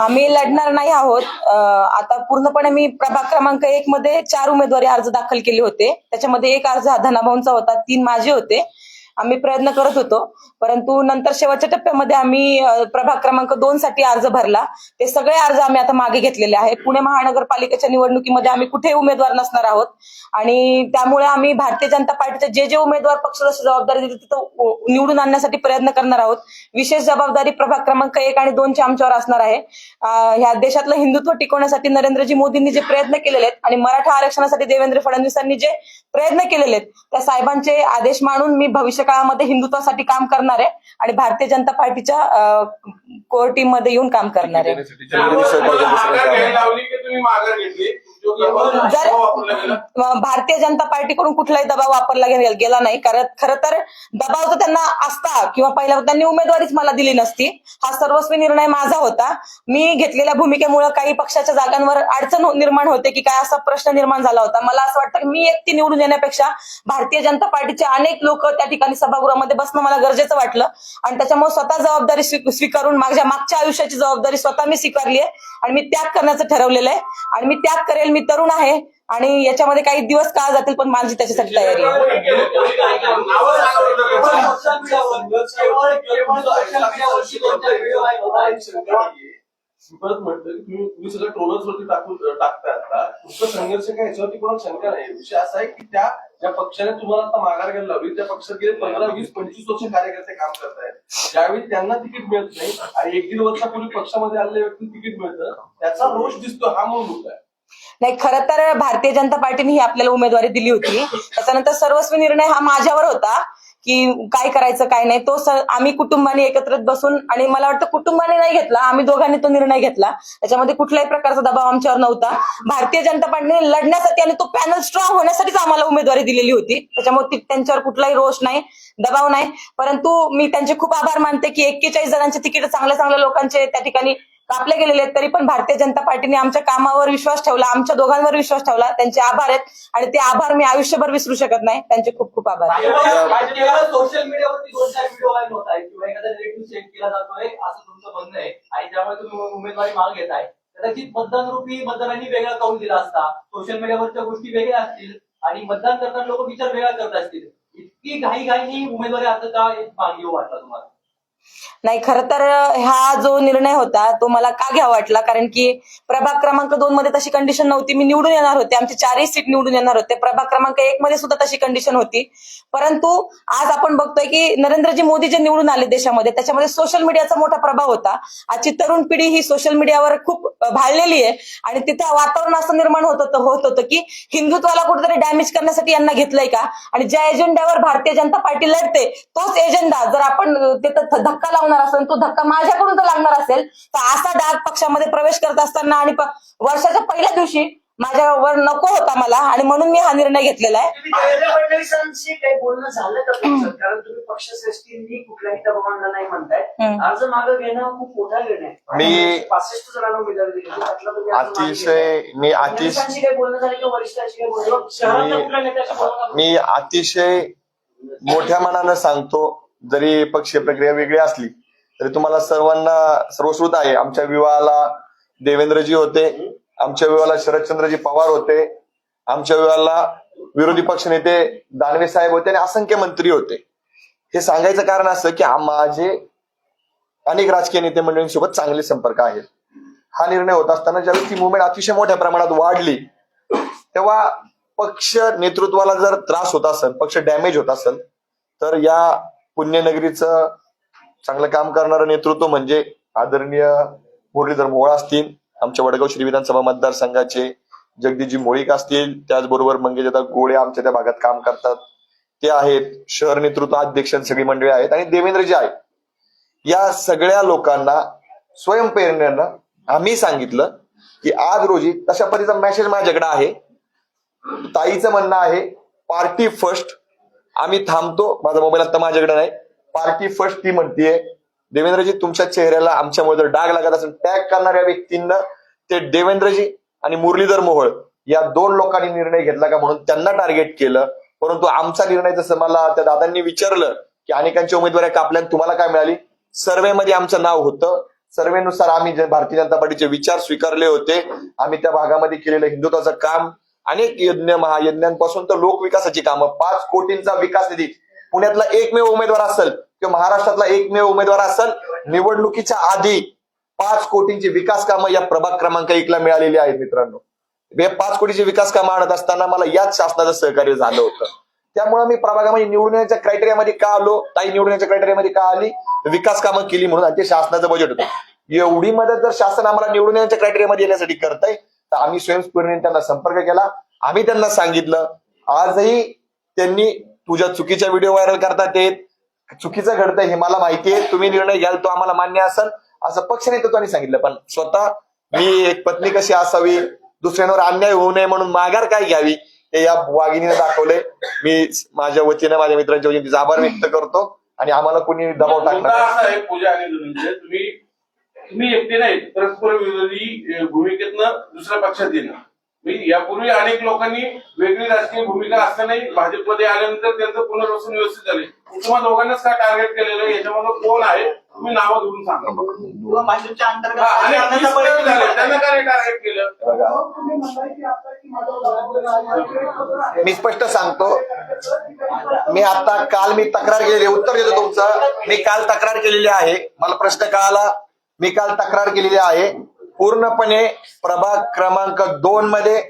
आम्ही लढणार नाही आहोत. आता पूर्णपणे मी प्रभाग क्रमांक 1 मध्ये 4 उमेदवारी अर्ज दाखल केले होते. त्याच्यामध्ये 1 अर्ज धनाभाऊंचा होता, 3 माझे होते. आम्ही प्रयत्न करत होतो, परंतु नंतर शेवटच्या टप्प्यामध्ये आम्ही प्रभाग क्रमांक 2 साठी अर्ज भरला. ते सगळे अर्ज आम्ही आता मागे घेतलेले आहे. पुणे महानगरपालिकेच्या निवडणुकीमध्ये आम्ही कुठेही उमेदवार नसणार आहोत आणि त्यामुळे आम्ही भारतीय जनता पार्टीचे जे उमेदवार पक्ष जशी जबाबदारी दिली तिथं निवडून आणण्यासाठी प्रयत्न करणार आहोत. विशेष जबाबदारी प्रभाग क्रमांक 1 आणि 2 ची आमच्यावर असणार आहे. ह्या देशातलं हिंदुत्व टिकवण्यासाठी नरेंद्रजी मोदींनी जे प्रयत्न केलेले आहेत आणि मराठा आरक्षणासाठी देवेंद्र फडणवीसांनी जे प्रयत्न केलेले आहेत त्या साहेबांचे आदेश मानून मी भविष्य काळामध्ये हिंदुत्वासाठी काम करणार आहे आणि भारतीय जनता पार्टीच्या कोर टीम मध्ये येऊन काम करणार आहे. जर भारतीय जनता पार्टीकडून कुठलाही दबाव वापरला गेला नाही, कारण खरं तर दबाव तर त्यांना असता किंवा पहिल्या त्यांनी उमेदवारीच मला दिली नसती. हा सर्वस्वी निर्णय माझा होता. मी घेतलेल्या भूमिकेमुळे काही पक्षाच्या जागांवर अडचण निर्माण होते की काय असा प्रश्न निर्माण झाला होता. मला असं वाटतं की मी एकटी निवडून येण्यापेक्षा भारतीय जनता पार्टीचे अनेक लोक त्या ठिकाणी सभागृहामध्ये बसणं मला गरजेचं वाटलं आणि त्याच्यामुळे स्वतः जबाबदारी स्वीकारून माझ्या मागच्या आयुष्याची जबाबदारी स्वतः मी स्वीकारली आहे आणि मी त्याग करण्याचं ठरवलेलं आहे आणि मी त्याग करेल. मी तरुण आहे आणि याच्यामध्ये काही दिवस काळ जातील पण माझी त्याच्यासाठी तयारी आहे. परत म्हटलं की तुम्ही सगळं ट्रोलर्स वरती टाकताय. आता तुमचा संघर्ष काय याच्यावरती कोणाला शंका नाही. विषय असा आहे की ज्या पक्षाने तुम्हाला आता माघार घ्यायला लावली त्या पक्षात गेले 15, 20, 25 वर्ष कार्यकर्ते काम करतायत. ज्यावेळी त्यांना तिकीट मिळत नाही आणि 1-1.5 वर्षापूर्वी पक्षामध्ये आलेल्या व्यक्ती तिकीट मिळतं त्याचा रोष दिसतो. हा मूळ मुद्दा आहे. नाही, खरं तर भारतीय जनता पार्टीने ही आपल्याला उमेदवारी दिली होती. त्याच्यानंतर सर्वस्वी निर्णय हा माझ्यावर होता की काय करायचं काय नाही. तो आम्ही कुटुंबाने एकत्रित बसून आणि मला वाटतं कुटुंबाने नाही घेतला, आम्ही दोघांनी तो निर्णय घेतला. त्याच्यामध्ये कुठल्याही प्रकारचा दबाव आमच्यावर नव्हता. भारतीय जनता पार्टीने लढण्यासाठी आणि तो पॅनल स्ट्रॉंग होण्यासाठीच आम्हाला उमेदवारी दिलेली होती. त्याच्यामुळे त्यांच्यावर कुठलाही रोष नाही, दबाव नाही. परंतु मी त्यांचे खूप आभार मानते की 41 जणांचे तिकीट चांगल्या लोकांचे त्या ठिकाणी कापले गेलेले आहेत. तरी पण भारतीय जनता पार्टीने आमच्या कामावर विश्वास ठेवला, आमच्या दोघांवर विश्वास ठेवला. त्यांचे आभार आहेत आणि ते आभार मी आयुष्यभर विसरू शकत नाही. त्यांचे खूप खूप आभार. सोशल मीडियावरती 2-4 व्हिडिओ व्हायरल होत आहेत किंवा एखादा रिलेटिव्ह सेट केला जातोय असं तुमचं म्हणणं आहे आणि त्यामुळे तुम्ही उमेदवारी मागे घेताय. कदाचित मतदानरूपी मतदारांनी वेगळा कौल दिला असता, सोशल मीडियावरच्या गोष्टी वेगळ्या असतील आणि मतदान करताना लोक विचार वेगळा करत असतील. इतकी घाईघाईनी उमेदवारी आता का मागे येऊ वाटला तुम्हाला? नाही, खरं तर हा जो निर्णय होता तो मला का घ्यावा वाटला, कारण की प्रभाग क्रमांक 2 मध्ये तशी कंडिशन नव्हती. मी निवडून येणार होते, आमचे 4ही सीट निवडून येणार होते. प्रभाग क्रमांक 1 मध्ये सुद्धा तशी कंडिशन होती. परंतु आज आपण बघतोय की नरेंद्रजी मोदी जे निवडून आले देशामध्ये, त्याच्यामध्ये सोशल मीडियाचा मोठा प्रभाव होता. आजची तरुण पिढी ही सोशल मीडियावर खूप भाळलेली आहे आणि तिथं वातावरण असं निर्माण होत होतं की हिंदुत्वाला कुठेतरी डॅमेज करण्यासाठी यांना घेतलंय का, आणि ज्या एजेंड्यावर भारतीय जनता पार्टी लढते तोच एजेंडा जर आपण तिथं धक्का लावणार असेल, तो धक्का माझ्याकडून जर लागणार असेल तर असा डाग पक्षामध्ये प्रवेश करत असताना आणि वर्षाच्या पहिल्या दिवशी माझ्यावर नको होता मला आणि म्हणून मी हा निर्णय घेतलेला आहे. देवेंद्र फडणवीसांशी काही बोलणं झालं का तुमचं? कारण तुम्ही पक्षश्रेष्ठींनी कुठल्याही दबावांना नाही म्हणताय. अर्ज मागं घेणं खूप मोठा निर्णय आहे. मी 65 जणांना उमेदवारी दिली, त्यातला तुम्ही अर्ज मागे अतिशय घेतलाय. मी फडणवीसांशी काही बोलणं झालं किंवा वरिष्ठांशी काही बोलणं? शहरातल्या कुठल्या नेत्याशी बोलणं झालं? मी अतिशय मोठ्या मनानं सांगतो, जरी पक्षीय प्रक्रिया वेगळी असली तरी तुम्हाला सर्वांना सर्वश्रुत आहे. आमच्या विवाहाला देवेंद्रजी होते, आमच्या विवाहाला शरदचंद्रजी पवार होते, आमच्या विवाहाला विरोधी पक्षनेते दानवे साहेब होते आणि असंख्य मंत्री होते. हे सांगायचं कारण असं की माझे अनेक राजकीय नेते मंडळींसोबत चांगले संपर्क आहेत. हा निर्णय होत असताना ज्यावेळी ती मुवमेंट अतिशय मोठ्या प्रमाणात वाढली तेव्हा पक्ष नेतृत्वाला जर त्रास होत असेल, पक्ष डॅमेज होत असेल, तर या पुण्यनगरीचं चांगलं काम करणारं नेतृत्व म्हणजे आदरणीय मुरलीधर मोहोळ असतील, आमच्या वडगाव श्री विधानसभा मतदारसंघाचे जगदीशजी मोळीक असतील, त्याचबरोबर मंगेशदा गोळे आमच्या त्या भागात काम करतात ते आहेत, शहर नेतृत्व अध्यक्ष सगळी मंडळी आहेत आणि देवेंद्रजी आहेत. या सगळ्या लोकांना स्वयंप्रेरणेनं आम्ही सांगितलं की आज रोजी तशा पद्धतीचा मेसेज माझ्याकडे आहे. ताईचं म्हणणं आहे पार्टी फर्स्ट, आम्ही थांबतो. माझा मोबाईल आता माझ्याकडे नाही. पार्टी फर्स्ट ती म्हणतीये. देवेंद्रजी तुमच्या चेहऱ्याला आमच्यामुळे जर डाग लागत असेल, टॅग करणाऱ्या व्यक्तींना ते देवेंद्रजी आणि मुरलीधर मोहोळ या 2 लोकांनी निर्णय घेतला का म्हणून त्यांना टार्गेट केलं. परंतु आमचा निर्णय, जसं मला त्या दादांनी विचारलं की अनेकांच्या उमेदवारी कापल्या तुम्हाला काय मिळाली, सर्व्हेमध्ये आमचं नाव होतं. सर्व्हेनुसार आम्ही भारतीय जनता पार्टीचे विचार स्वीकारले होते. आम्ही त्या भागामध्ये केलेलं हिंदुत्वाचं काम, अनेक यज्ञ महायज्ञांपासून तर लोकविकासाची कामं, 5 कोटींचा विकास निधी, पुण्यातला एकमेव उमेदवार असेल किंवा महाराष्ट्रातला एकमेव उमेदवार असेल निवडणुकीच्या आधी 5 कोटींची विकास कामं या प्रभाग क्रमांक 1 ला मिळालेली आहेत. मित्रांनो, हे 5 कोटीची विकास कामं आणत असताना मला याच शासनाचं सहकार्य झालं होतं. त्यामुळे मी प्रभागामध्ये निवडून येण्याच्या क्रायटेरियामध्ये का आलो, ताई निवडून येण्याच्या क्रायटेरियामध्ये का आली, विकास कामं केली म्हणून, आणि ते शासनाचं बजेट होतं. एवढी मदत जर शासन आम्हाला निवडून येण्याच्या क्रायटेरियामध्ये येण्यासाठी करताय तर आम्ही स्वयंस्फूर्तीने त्यांना संपर्क केला. आम्ही त्यांना सांगितलं. आजही त्यांनी तुझ्या चुकीच्या व्हिडिओ व्हायरल करतात, येत चुकीचं घडतंय हे मला माहितीये, तुम्ही निर्णय घ्याल तो आम्हाला मान्य असेल असं पक्ष नेतृत्वाने सांगितलं. पण स्वतः मी एक पत्नी कशी असावी, दुसऱ्यांवर अन्याय होऊ नये म्हणून माघार काय घ्यावी हे या वाघिणीने दाखवलंय. मी माझ्या वतीनं माझ्या मित्रांच्या वतीने तिचा आभार व्यक्त करतो आणि आम्हाला कोणी दबाव मुद्दा टाकणार असा आहे पूजा आणि धनंजय, तुम्ही एकटे नाहीत, परस्पर विरोधी भूमिकेतनं दुसऱ्या पक्षात येणं. यापूर्वी अनेक लोकांनी वेगळी राजकीय भूमिका असतानाही भाजपमध्ये आल्यानंतर त्यांचं पुनर्वसन व्यवस्थित झाले. तुम्हाला दोघांनाच का टार्गेट केलेलं आहे, याच्यामध्ये कोण आहे तुम्ही नावं धरून सांगा. किंवा भाजपच्या अंतर्गत आणि अन्नाचा बळी झाले, त्यांना काय टार्गेट केलं? मी स्पष्ट सांगतो. मी आता काल मी तक्रार केली, उत्तर देतो तुमचं. मी काल तक्रार केलेली आहे. मला प्रश्न कळाला. मी काल तक्रार केलेली आहे. पूर्णपणे प्रभाग क्रमांक 2 मध्ये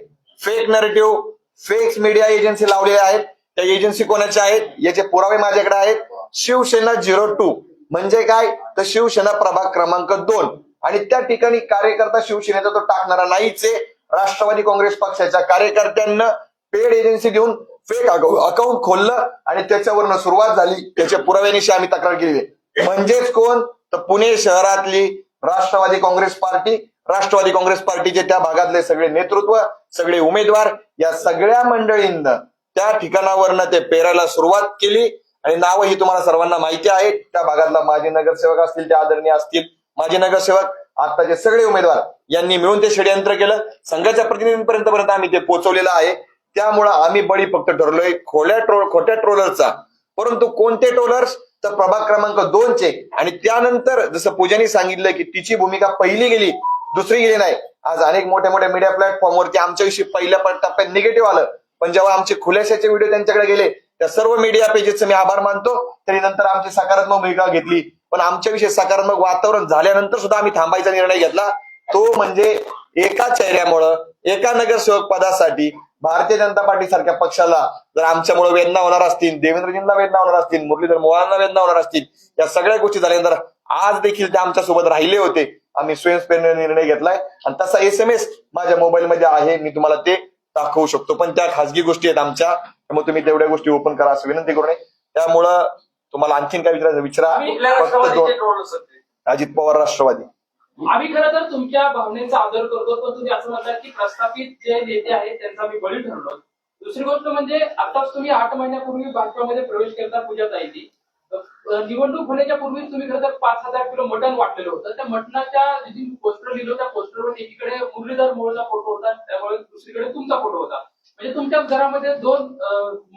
fake narrative, fake media agency लावलेल्या आहेत. त्या एजन्सी कोणाच्या आहेत याचे पुरावे माझ्याकडे आहेत. शिवसेना 02 म्हणजे काय तर शिवसेना प्रभाग क्रमांक 2 आणि त्या ठिकाणी कार्यकर्ता शिवसेनेचा तो टाकणारा नाहीच आहे. राष्ट्रवादी काँग्रेस पक्षाच्या कार्यकर्त्यांना पेड एजन्सी देऊन फेक अकाउंट खोललं आणि त्याच्यावरनं सुरुवात झाली. त्याच्या पुराव्यानिशी आम्ही तक्रार केली आहे. म्हणजेच कोण तर पुणे शहरातली राष्ट्रवादी काँग्रेस पार्टी, राष्ट्रवादी काँग्रेस पार्टीचे त्या भागातले सगळे नेतृत्व, सगळे उमेदवार या सगळ्या मंडळींना त्या ठिकाणावरनं ते पेरायला सुरुवात केली आणि नावं ही तुम्हाला सर्वांना माहिती आहे. त्या भागातला माजी नगरसेवक असतील, ते आदरणीय असतील माजी नगरसेवक, आताचे सगळे उमेदवार यांनी मिळून ते षडयंत्र केलं. संघाच्या प्रतिनिधींपर्यंत आम्ही ते पोहोचवलेलं आहे. त्यामुळं आम्ही बळी फक्त ठरलोय खोट्या ट्रोलरचा. परंतु कोणते ट्रोलर्स तर प्रभाग क्रमांक 2चे. आणि त्यानंतर जसं पूजानी सांगितलं की तिची भूमिका पहिली गेली, दुसरी गेली नाही. आज अनेक मोठ्या मोठ्या मीडिया प्लॅटफॉर्मवरती आमच्याविषयी पहिल्या टप्प्यात निगेटिव्ह आलं, पण जेव्हा आमचे खुलाशाचे व्हिडिओ त्यांच्याकडे गेले त्या सर्व मीडिया पेजेसचे मी आभार मानतो. तरी नंतर आमची सकारात्मक भूमिका घेतली, पण आमच्याविषयी सकारात्मक वातावरण झाल्यानंतर सुद्धा आम्ही थांबायचा निर्णय घेतला. तो म्हणजे एका चेहऱ्यामुळं, एका नगरसेवक पदासाठी भारतीय जनता पार्टी सारख्या पक्षाला जर आमच्यामुळे वेदना होणार असतील, देवेंद्रजींना वेदना होणार असतील, मुरलीधर मोहोळांना वेदना होणार असतील, या सगळ्या गोष्टी झाल्यानंतर आज देखील ते आमच्या सोबत राहिले होते. आम्ही स्वयंस्फूर्तीने निर्णय घेतलाय आणि तसा SMS माझ्या मोबाईलमध्ये आहे. मी तुम्हाला ते दाखवू शकतो, पण त्या खासगी गोष्टी आहेत आमच्या, त्यामुळे तुम्ही तेवढ्या गोष्टी ओपन करा असं विनंती करू नये. त्यामुळं तुम्हाला आणखीन काय विचारायचं विचारा. फक्त 2 अजित पवार राष्ट्रवादी. आम्ही खरं तर तुमच्या भावनेचा आदर करतो, पण तुम्ही असं म्हणतात की प्रस्थापित जे नेते आहेत त्यांचा मी बळी ठरलो. दुसरी गोष्ट म्हणजे आताच तुम्ही 8 महिन्यापूर्वी भाजपामध्ये प्रवेश केला पूजाताईंनी. निवडणूक होण्याच्या पूर्वीच तुम्ही खरं तर 5000 किलो मटण वाटलेलं होतं. त्या मटणाच्या जी पोस्टर लिहिलं त्या पोस्टरवर एकीकडे मुरलीधर मोहोळचा फोटो होता, त्यामुळे दुसरीकडे तुमचा फोटो होता. म्हणजे तुमच्या घरामध्ये 2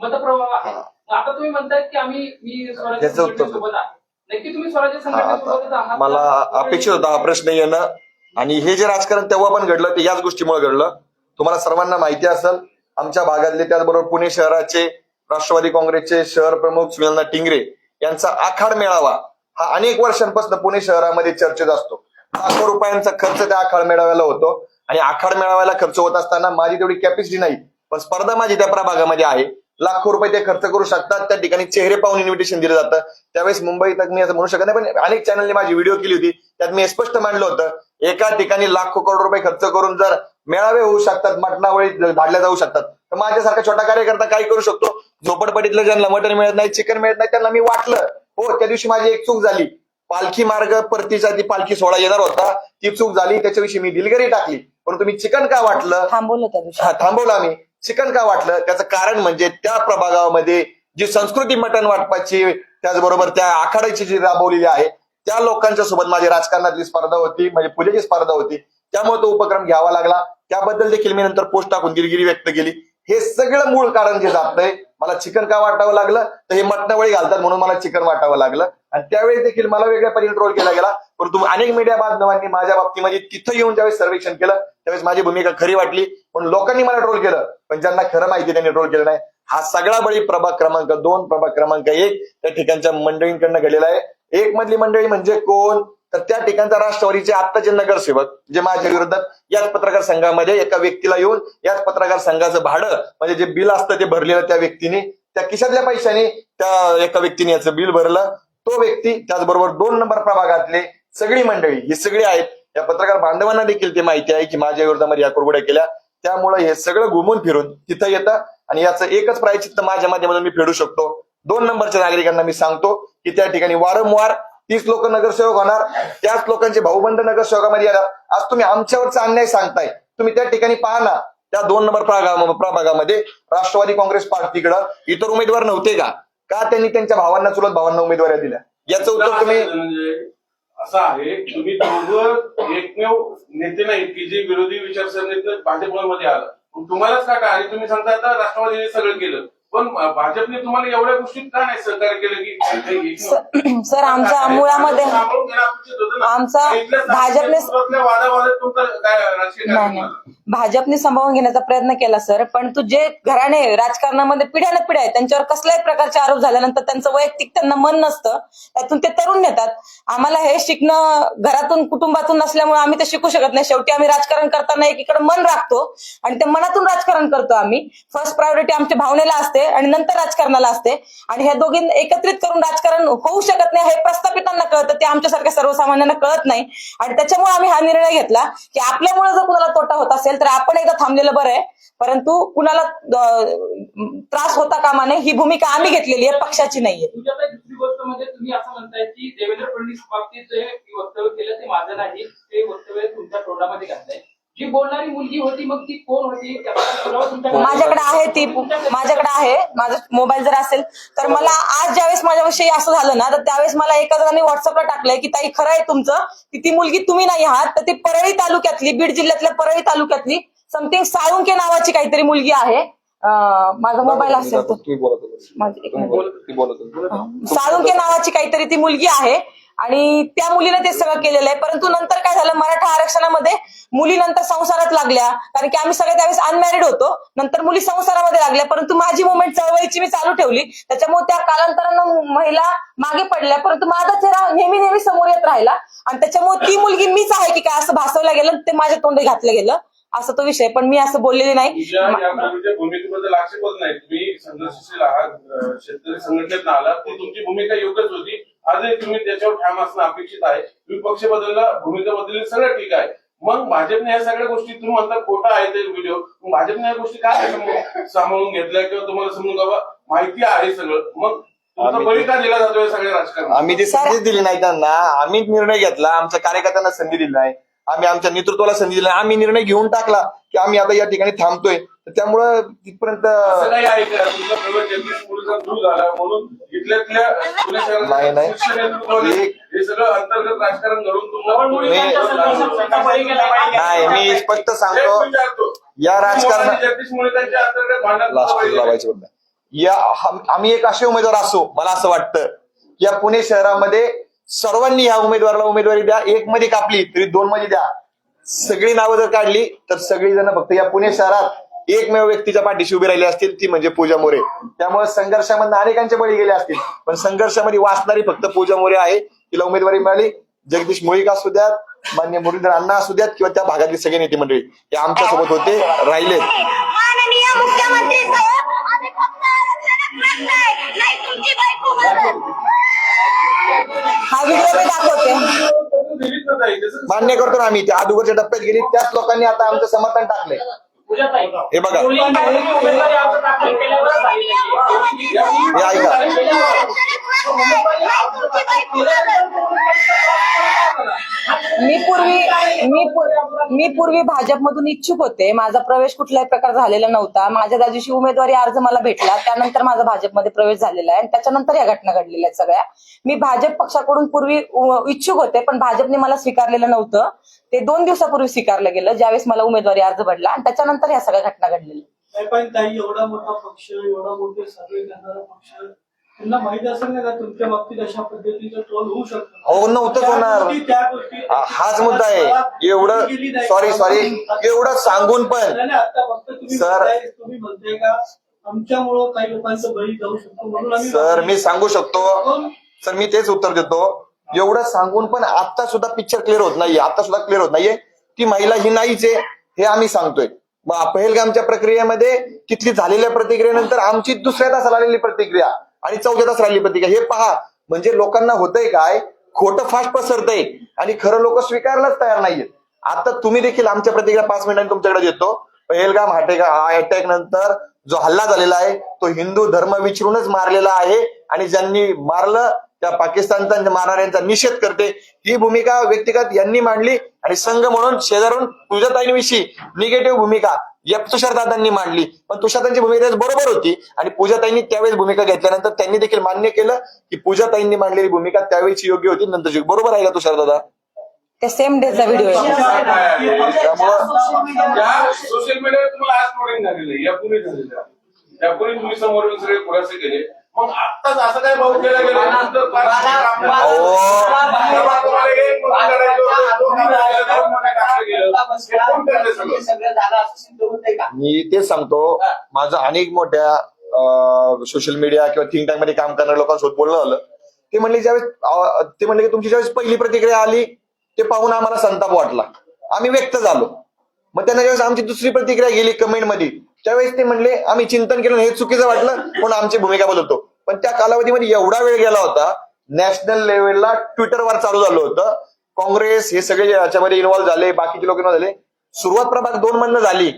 मतप्रवाह आहेत. आता तुम्ही म्हणतायत की मी स्वराज्य संघटनेसोबत आहे. नक्की तुम्ही स्वराज्य संघटनेसोबत आहात? मला अपेक्षित होता हा प्रश्न येणं, आणि हे जे राजकारण तेव्हा पण घडलं ते याच गोष्टीमुळे घडलं. तुम्हाला सर्वांना माहिती असेल, आमच्या भागातले त्याचबरोबर पुणे शहराचे राष्ट्रवादी काँग्रेसचे शहर प्रमुख सुनील टिंगरे यांचा आखाड मेळावा हा अनेक वर्षांपासून पुणे शहरामध्ये चर्चेत असतो. लाखो रुपयांचा खर्च त्या आखाड मेळाव्याला होतो आणि आखाड मेळाव्याला खर्च होत असताना माझी तेवढी कॅपॅसिटी नाही, पण स्पर्धा माझी त्या प्रभागामध्ये आहे. लाखो रुपये ते खर्च करू शकतात. त्या ठिकाणी चेहरे पाहून इन्व्हिटेशन दिलं जातं. त्यावेळेस मुंबईत मी असं म्हणू शकत नाही, पण अनेक चॅनलने माझी व्हिडिओ केली होती, त्यात मी स्पष्ट मांडलं होतं एका ठिकाणी लाखो करोड रुपये खर्च करून जर मेळावे होऊ शकतात, मटणावळी धाडल्या जाऊ शकतात, तर माझ्यासारखा छोटा कार्यकर्ता काय करू शकतो. झोपडपट्टीतलं ज्यांना मटण मिळत नाही, चिकन मिळत नाही, त्यांना मी वाटलं. हो, त्या दिवशी माझी एक चूक झाली. पालखी मार्ग परतीचा ती पालखी सोहळा येणार होता, ती चूक झाली. त्याच्याविषयी मी दिलगिरी टाकली, परंतु मी चिकन का वाटलं थांबवलं त्या दिवशी. थांबवलं आम्ही. चिकन का वाटलं त्याचं कारण म्हणजे त्या प्रभागामध्ये जी संस्कृती मटण वाटपाची, त्याचबरोबर त्या आखाड्याची जी राबवलेली आहे, त्या लोकांच्या सोबत माझी राजकारणातली स्पर्धा होती, म्हणजे पूजेची स्पर्धा होती. त्यामुळे तो उपक्रम घ्यावा लागला. त्याबद्दल देखील मी नंतर पोस्ट टाकून दिलगिरी व्यक्त केली. हे सगळं मूळ कारण जे जातंय, मला चिकन का वाटावं लागलं तर हे मटणावळी घालतात म्हणून मला चिकन वाटावं लागलं. आणि त्यावेळी देखील मला वेगळ्या परीने ट्रोल केला गेला. परंतु अनेक मीडिया बांधवांनी माझ्या बाबतीमध्ये तिथं येऊन ज्यावेळेस सर्वेक्षण केलं त्यावेळेस माझी भूमिका खरी वाटली, पण लोकांनी मला ट्रोल केलं, पण ज्यांना खरं माहिती त्यांनी ट्रोल केलं नाही. हा सगळा बळी प्रभाग क्रमांक 2, प्रभाग क्रमांक 1 त्या ठिकाणच्या मंडळींकडनं घडलेला आहे. एक मधली मंडळी म्हणजे कोण तर त्या ठिकाणचा राष्ट्रवादीचे आत्ताचे नगरसेवक जे माझ्या विरोधात याच पत्रकार संघामध्ये एका व्यक्तीला येऊन याच पत्रकार संघाचं भाडं म्हणजे जे बिल असतं ते भरलेलं त्या व्यक्तीने, त्या खिशातल्या पैशाने त्या एका व्यक्तीने याचं बिल भरलं. तो व्यक्ती, त्याचबरोबर 2 नंबर प्रभागातले सगळी मंडळी ही सगळी आहेत. या पत्रकार बांधवांना देखील ते माहिती आहे की माझ्या विरोधामध्ये या कुरघोड्या केल्या. त्यामुळे हे सगळं घुमून फिरून तिथं येतं आणि याचं एकच प्रायश्चित्त माझ्या माध्यमातून मी फेडू शकतो. 2 नंबरच्या नागरिकांना मी सांगतो की त्या ठिकाणी वारंवार 30 लोक नगरसेवक होणार, त्याच लोकांचे भाऊबंद नगरसेवकामध्ये येणार. आज तुम्ही आमच्यावरचा अन्याय सांगताय, तुम्ही त्या ठिकाणी पहा ना, त्या 2 नंबर प्रभागामध्ये राष्ट्रवादी काँग्रेस पार्टीकडं इतर उमेदवार नव्हते का त्यांनी त्यांच्या भावांना, चुलत भावांना उमेदवारी दिल्या? याचं उत्तर तुम्ही असं आहे, तुम्ही दोघं एकमेव नेते नाहीत की जे विरोधी विचारसरणीतून भाजपमध्ये आलं. तुम्हालाच का आणि तुम्ही सांगता आता राष्ट्रवादीने सगळं केलं, पण भाजपने तुम्हाला एवढ्या गोष्टीत का नाही सहकार्य केलं की सर आमच्या मुळामध्ये आमचा भाजपने वादावादात तुमचं काय राजकीय नाही भाजपने सांभाळून घेण्याचा प्रयत्न केला सर, पण तू जे घराणे राजकारणामध्ये पिढ्याने पिढ्या आहेत त्यांच्यावर कसल्याही प्रकारचे आरोप झाल्यानंतर त्यांचं वैयक्तिक त्यांना मन नसतं, त्यातून ते तरुण नेतात. आम्हाला हे शिकणं घरातून कुटुंबातून नसल्यामुळे आम्ही ते शिकू शकत नाही. शेवटी आम्ही राजकारण करताना एकीकडे मन राखतो आणि ते मनातून राजकारण करतो. आम्ही फर्स्ट प्रायोरिटी आमच्या भावनेला असते आणि नंतर राजकारणाला असते, आणि ह्या दोघी एकत्रित करून राजकारण होऊ शकत नाही हे प्रस्थापितांना कळतं, ते आमच्यासारख्या सर्वसामान्यांना कळत नाही. आणि त्याच्यामुळे आम्ही हा निर्णय घेतला की आपल्यामुळे जर कुणाला तोटा होत असेल तर आपण एकदा थांबलेलं बरं आहे, परंतु कुणाला त्रास होता कामा नये ही भूमिका आम्ही घेतलेली आहे, पक्षाची नाहीये. तुमच्याकडे दुसरी गोष्ट म्हणजे तुम्ही असं म्हणताय की देवेंद्र फडणवीस बाबतीत जे वक्तव्य केलं ते माझं नाही, ते वक्तव्य तुमच्या तोंडामध्ये घातलंय. जी बोलणारी मुलगी होती मग ती कोण होती? माझ्याकडे आहे ती, माझ्याकडे आहे माझा मोबाईल जर असेल तर. मला आज ज्यावेळेस माझ्याविषयी असं झालं ना तर त्यावेळेस मला एका जणांनी व्हॉट्सअपला टाकलंय की ताई खरं आहे तुमचं की ती मुलगी तुम्ही नाही आहात, तर ती परळी तालुक्यातली, बीड जिल्ह्यातल्या परळी तालुक्यातली समथिंग साळुंके नावाची काहीतरी मुलगी आहे. माझा मोबाईल असेल तर साळुंके नावाची काहीतरी ती मुलगी आहे आणि त्या मुलीने ते सगळं केलेलं आहे. परंतु नंतर काय झालं, मराठा आरक्षणामध्ये मुली नंतर संसारात लागल्या, कारण की आम्ही सगळे त्यावेळेस अनमॅरिड होतो. नंतर मुली संसारामध्ये लागल्या, परंतु माझी मुवमेंट चळवळीची मी चालू ठेवली, त्याच्यामुळे त्या कालांतरानं महिला मागे पडल्या, परंतु माझा चेहरा नेहमी नेहमी समोर येत राहिला आणि त्याच्यामुळे ती मुलगी मीच आहे की काय असं भासवलं गेलं, ते माझ्या तोंडी घातलं गेलं, असा तो विषय. पण मी असं बोललेली नाही. भूमिकेबद्दल आक्षेपच नाही, तुम्ही संघर्षशील आहात, शेतकरी संघटनेत आलात, ती तुमची भूमिका योग्यच होती. आजही तुम्ही त्याच्यावर ठाम असणं अपेक्षित आहे. विपक्ष बदलला, भूमिका बदलली, सगळं ठीक आहे. मग भाजपने या सगळ्या गोष्टी, तुम्ही म्हणता खोटा आहे ते व्हिडिओ, भाजपने या गोष्टी काय सांभाळून घेतल्या किंवा तुम्हाला समजून बाबा माहिती आहे सगळं, मग तुमचा बळी का दिला जातोय सगळ्या राजकारण? आम्ही ती संधी दिली नाही त्यांना, आम्ही निर्णय घेतला, आमच्या कार्यकर्त्यांना संधी दिली नाही, आम्ही आमच्या नेतृत्वाला संधी दिली, आम्ही निर्णय घेऊन टाकला की आम्ही आता या ठिकाणी थांबतोय. त्यामुळं तिथपर्यंत असं काही आहे का तुमचा प्रवेश जगदीश मुलीचा दूर झाला म्हणून इथल्या पुणे शहरात हे सगळं अंतर्गत राजकारण घडून नाही, मी स्पष्ट सांगतो या राजकारणात जगदीश मुलीच्या अंतर्गत भांडण आम्ही एक असे उमेदवार असो, मला असं वाटतं या पुणे शहरामध्ये सर्वांनी ह्या उमेदवाराला उमेदवारी द्या, 1 मध्ये कापली तरी 2 मध्ये द्या. सगळी नावं जर काढली तर सगळी जण फक्त या पुणे शहरात एकमेव व्यक्तीच्या पाठीशी उभी राहिली असतील, ती म्हणजे पूजा मोरे. त्यामुळे संघर्षामध्ये अनेकांचे बळी गेले असतील, पण संघर्षामध्ये वाचणारी फक्त पूजा मोरे आहे, तिला उमेदवारी मिळाली. जगदीश मुळीक असू द्यात, मान्य मुरलीधर अण्णा असू द्यात किंवा त्या भागातली सगळे नेते मंडळी हे आमच्या सोबत होते, राहिलेत. माननीय मुख्यमंत्री साहेब, आम्ही फक्त आरक्षणात प्रश्न आहे, नाही तुमची बायको म्हणून. हा व्हिडिओ मी दाखवते, मान्य करतो ना आम्ही. त्या अगोदरच्या टप्प्यात गेली त्याच लोकांनी आता आमचं समर्थन टाकलंय. हे बघा, हे ऐका, मी पूर्वी भाजपमधून इच्छुक होते. माझा प्रवेश कुठल्याही प्रकार झालेला नव्हता. माझ्या त्या दिवशी उमेदवारी अर्ज मला भेटला, त्यानंतर माझा भाजपमध्ये प्रवेश झालेला आहे आणि त्याच्यानंतर या घटना घडलेल्या आहेत सगळ्या. मी भाजप पक्षाकडून पूर्वी इच्छुक होते, पण भाजपने मला स्वीकारलेलं नव्हतं. ते 2 दिवसापूर्वी स्वीकारलं गेलं, ज्यावेळेस मला उमेदवारी अर्ज भरला आणि त्याच्यानंतर या सगळ्या घटना घडलेल्या. पण ताई, एवढा मोठा पक्ष, एवढा मोठे सर्वे करणारा पक्ष, त्यांना माहिती असेल ना का तुमच्या बाबतीत अशा पद्धतीचं ट्रोल होऊ शकतं? हो, नव्हतंच होणार. हाच मुद्दा आहे. एवढं सॉरी एवढं सांगून पण आता फक्त तुम्ही म्हणताय का आमच्यामुळं काही लोकांचं बळी जाऊ शकतो म्हणून सर मी सांगू शकतो, सर मी तेच उत्तर देतो. एवढं सांगून पण आता सुद्धा पिक्चर क्लिअर होत नाहीये, आता सुद्धा क्लिअर होत नाहीये. ती महिला ही नाहीच आहे हे आम्ही सांगतोय. मग पहलगामच्या प्रक्रियेमध्ये तिथली झालेल्या प्रतिक्रियेनंतर आमची 2ऱ्या तासाला आलेली प्रतिक्रिया आणि 4थ्या तास राहिली प्रतिक्रिया, हे पहा. म्हणजे लोकांना होतंय काय, खोटं फास्ट पसरतंय आणि खरं लोक स्वीकारायलाच तयार नाहीयेत. आता तुम्ही देखील आमच्या प्रतिक्रिया 5 मिनिटांनी तुमच्याकडे देतो. पहलगाम अटॅक नंतर जो हल्ला झालेला आहे तो हिंदू धर्म विचारूनच मारलेला आहे आणि ज्यांनी मारलं त्या पाकिस्तानचा मारणाऱ्यांचा निषेध करते. ही भूमिका व्यक्तिगत यांनी मांडली आणि संघ म्हणून शेजारून पूजाताईंविषयी निगेटिव्ह भूमिका या तुषारदादांनी मांडली, पण तुषारदांची भूमिका त्यावेळेस बरोबर होती आणि पूजाताईंनी त्यावेळेस भूमिका घेतल्यानंतर त्यांनी देखील मान्य केलं की पूजाताईंनी मांडलेली भूमिका त्यावेळेची योग्य होती, नंतरची बरोबर आहे का तुषारदादा? त्या सेम डेचा व्हिडिओ आहे. या सोशल मीडियावर तुम्हाला आज ट्रोलिंग झालेलं आहे, यापूर्वी झालेलं आहे. त्यापूर्वी तुम्ही समोर येऊन सगळे खुलासे केले, मग आत्ताच असं काय भाऊ केलं गेलं? सगळं झालं असं सिद्ध होतंय का? मी तेच सांगतो, माझं अनेक मोठ्या सोशल मीडिया किंवा थिंक टँक मध्ये काम करणाऱ्या लोकांसोबत बोलणं झालं. ते म्हणले की तुमची ज्यावेळेस पहिली प्रतिक्रिया आली ते पाहून आम्हाला संताप वाटला, आम्ही व्यक्त झालो. मग त्यांना ज्यावेळेस आमची दुसरी प्रतिक्रिया गेली कमेंट मध्ये, त्यावेळेस ते म्हणले आम्ही चिंतन केलं, हे चुकीचं वाटलं म्हणून आमची भूमिका बदलतो. पण त्या कालावधीमध्ये एवढा वेळ गेला होता, नॅशनल लेवलला ट्विटरवर चालू झालं होतं, काँग्रेस हे सगळे याच्यामध्ये इन्व्हॉल्व्ह झाले, बाकीचे लोक इन्व्हॉल्व्ह झाले. सुरुवात प्रभाग 2 मधनं झाली,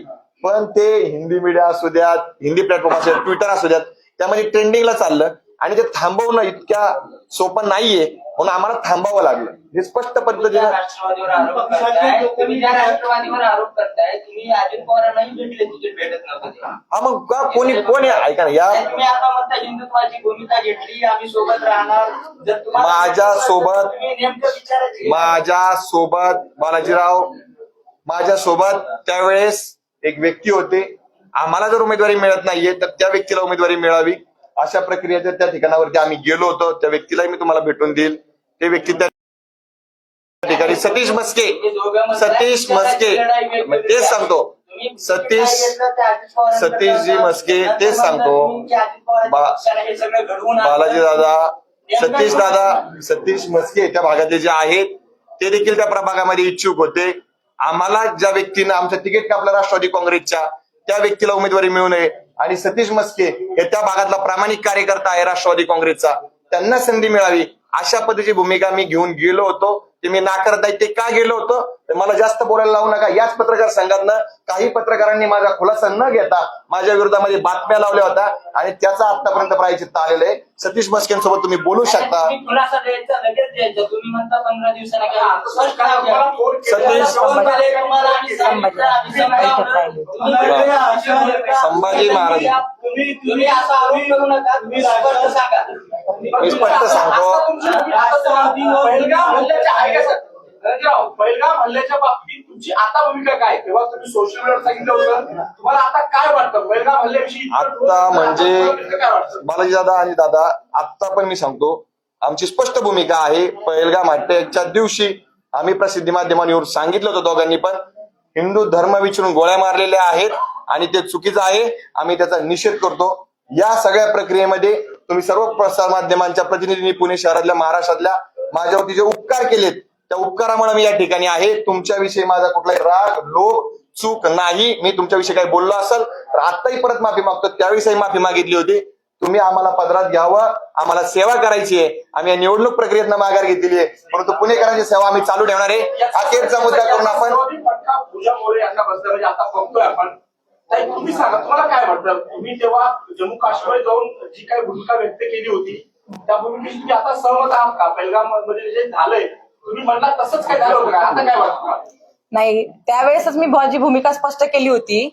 पण ते हिंदी मीडिया असू द्यात, हिंदी प्लॅटफॉर्म असू द्यात, ट्विटर असू द्यात, त्यामध्ये ट्रेंडिंगला चाललं आणि ते थांबवणं इतक्या सोपं नाहीये, म्हणून आम्हाला थांबावं लागलं. हे स्पष्ट पद्धतीने राष्ट्रवादीवर आरोप करताय, तुम्ही ज्या राष्ट्रवादीवर आरोप करताय, तुम्ही अजित पवारांनाही भेटले, तुझे भेटत नव्हते. हा मग का कोणी ऐका ना, या तुम्ही आता म्हणता हिंदुत्वाची भूमिका घेतली, आम्ही सोबत राहणार. जर तुम्हाला तुम्ही नेमकं विचारायचे. माझ्यासोबत त्यावेळेस एक व्यक्ती होते, आम्हाला जर उमेदवारी मिळत नाहीये तर त्या व्यक्तीला उमेदवारी मिळावी, अशा प्रक्रियेच्या त्या ठिकाणावरती आम्ही गेलो होतो. त्या व्यक्तीलाही मी तुम्हाला भेटून देईल. ते व्यक्ती त्या ठिकाणी सतीश मस्के तेच सांगतो, सतीशजी मस्के तेच सांगतो, बालाजी दादा सतीश मस्के त्या भागातले जे आहेत ते देखील त्या प्रभागामध्ये इच्छुक होते. आम्हाला ज्या व्यक्तीनं आमचं तिकीट कापलं राष्ट्रवादी काँग्रेसच्या, त्या व्यक्तीला उमेदवारी मिळू नये आणि सतीश मस्के हे त्या भागातला प्रामाणिक कार्यकर्ता आहे राष्ट्रवादी काँग्रेसचा, त्यांना संधी मिळावी अशा पद्धतीची भूमिका मी घेऊन गेलो होतो. ते मी नाकारत आहे. ते का गेलो होतो तर मला जास्त बोलायला लावू नका. याच पत्रकार संघातनं काही पत्रकारांनी माझा खुलासा न घेता माझ्या विरोधामध्ये बातम्या लावल्या होत्या आणि त्याचा आतापर्यंत प्रायश्चित्त आलेलं आहे. सतीश मस्केंसोबत तुम्ही बोलू शकता. खुलासा द्यायचा लगेच द्यायचा, तुम्ही म्हणता 15 संभाजी महाराज तुम्ही असा आरोप करू नका, तुम्ही स्पष्ट सांगा. मी स्पष्ट सांगतो, पहिलगाम हल्ल्याच्या बाबतीत तुमची आता भूमिका काय? तेव्हा तुम्ही सोशल मीडियावर सांगितलं होतं, तुम्हाला आता काय वाटतं पहिलगाम हल्ल्याविषयी? आता म्हणजे बालाजी दादा आणि दादा, आता पण मी सांगतो, आमची स्पष्ट भूमिका आहे. पहिलगाम हत्याच्या दिवशी आम्ही प्रसिद्धी माध्यमांवर सांगितलं होतं, दोघांनी पण हिंदू धर्म विचारून गोळ्या मारलेल्या आहेत आणि ते चुकीचं आहे. आम्ही त्याचा निषेध करतो. या सगळ्या प्रक्रियेमध्ये तुम्ही सर्व प्रसार माध्यमांच्या प्रतिनिधींनी पुणे शहरातल्या, महाराष्ट्रातल्या माझ्यावरती जे उपकार केलेत, त्या उपकारामुळे मी या ठिकाणी आहे. तुमच्याविषयी माझा कुठलाही राग, लोभ, चूक नाही. मी तुमच्याविषयी काही बोललो असेल तर आत्ताही परत माफी मागतो. त्यावेळेसही माफी मागितली होती. तुम्ही आम्हाला पदरात घ्यावं, आम्हाला सेवा करायची आहे. आम्ही या निवडणूक प्रक्रियेतनं माघार घेतलेली आहे, परंतु पुणेकरांची सेवा आम्ही चालू ठेवणार आहे. अखेरचा मुद्दा करून आपण पूजा मोरे यांना बसल्या म्हणजे आता बघतोय आपण. तुम्ही सांगा, तुम्हाला काय वाटतं? तुम्ही तेव्हा जम्मू काश्मीर जाऊन जी काही भूमिका व्यक्त केली होती, त्या भूमिकेशी तुम्ही आता सहमत आहात का? पहिलगाम मध्ये जे झालंय, तुम्ही म्हणला तसंच काय झालं होतं का? आता काय वाटतं? नाही, त्यावेळेसच मी माझी भूमिका स्पष्ट केली होती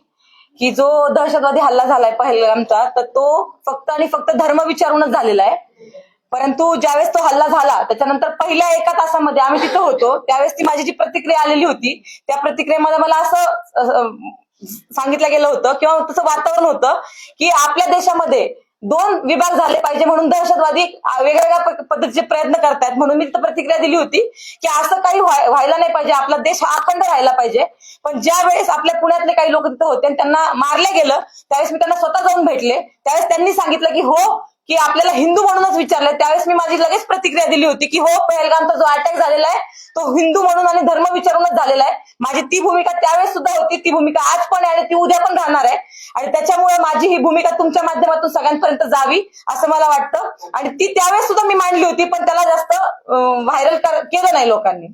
की जो दहशतवादी हल्ला झालाय पहिलगामचा, तर तो फक्त आणि फक्त धर्म विचारूनच झालेला आहे. परंतु ज्यावेळेस तो हल्ला झाला त्याच्यानंतर पहिल्या 1 तासामध्ये आम्ही तिथं होतो, त्यावेळेस ती माझी जी प्रतिक्रिया आलेली होती, त्या प्रतिक्रियेमध्ये मला असं सांगितलं गेलं होतं किंवा तसं वातावरण होतं की आपल्या देशामध्ये 2 विभाग झाले पाहिजे म्हणून दहशतवादी वेगवेगळ्या पद्धतीचे प्रयत्न करतायत. म्हणून मी तिथं प्रतिक्रिया दिली होती की असं काही व्हायला नाही पाहिजे, आपला देश अखंड राहायला पाहिजे. पण ज्या वेळेस आपल्या पुण्यातले काही लोक तिथं होते आणि त्यांना मारले गेलं, त्यावेळेस मी त्यांना स्वतः जाऊन भेटले. त्यावेळेस त्यांनी सांगितलं की हो, की आपल्याला हिंदू म्हणूनच विचारलंय. त्यावेळेस मी माझी लगेच प्रतिक्रिया दिली होती की हो, पहलगामचा जो अटॅक झालेला आहे तो हिंदू म्हणून आणि धर्म विचारूनच झालेला आहे. माझी ती भूमिका त्यावेळेस सुद्धा होती, ती भूमिका आज पण आहे आणि ती उद्या पण राहणार आहे. आणि त्याच्यामुळे माझी ही भूमिका तुमच्या माध्यमातून सगळ्यांपर्यंत जावी असं मला वाटतं. आणि ती त्यावेळेस सुद्धा मी मांडली होती, पण त्याला जास्त व्हायरल केलं नाही लोकांनी.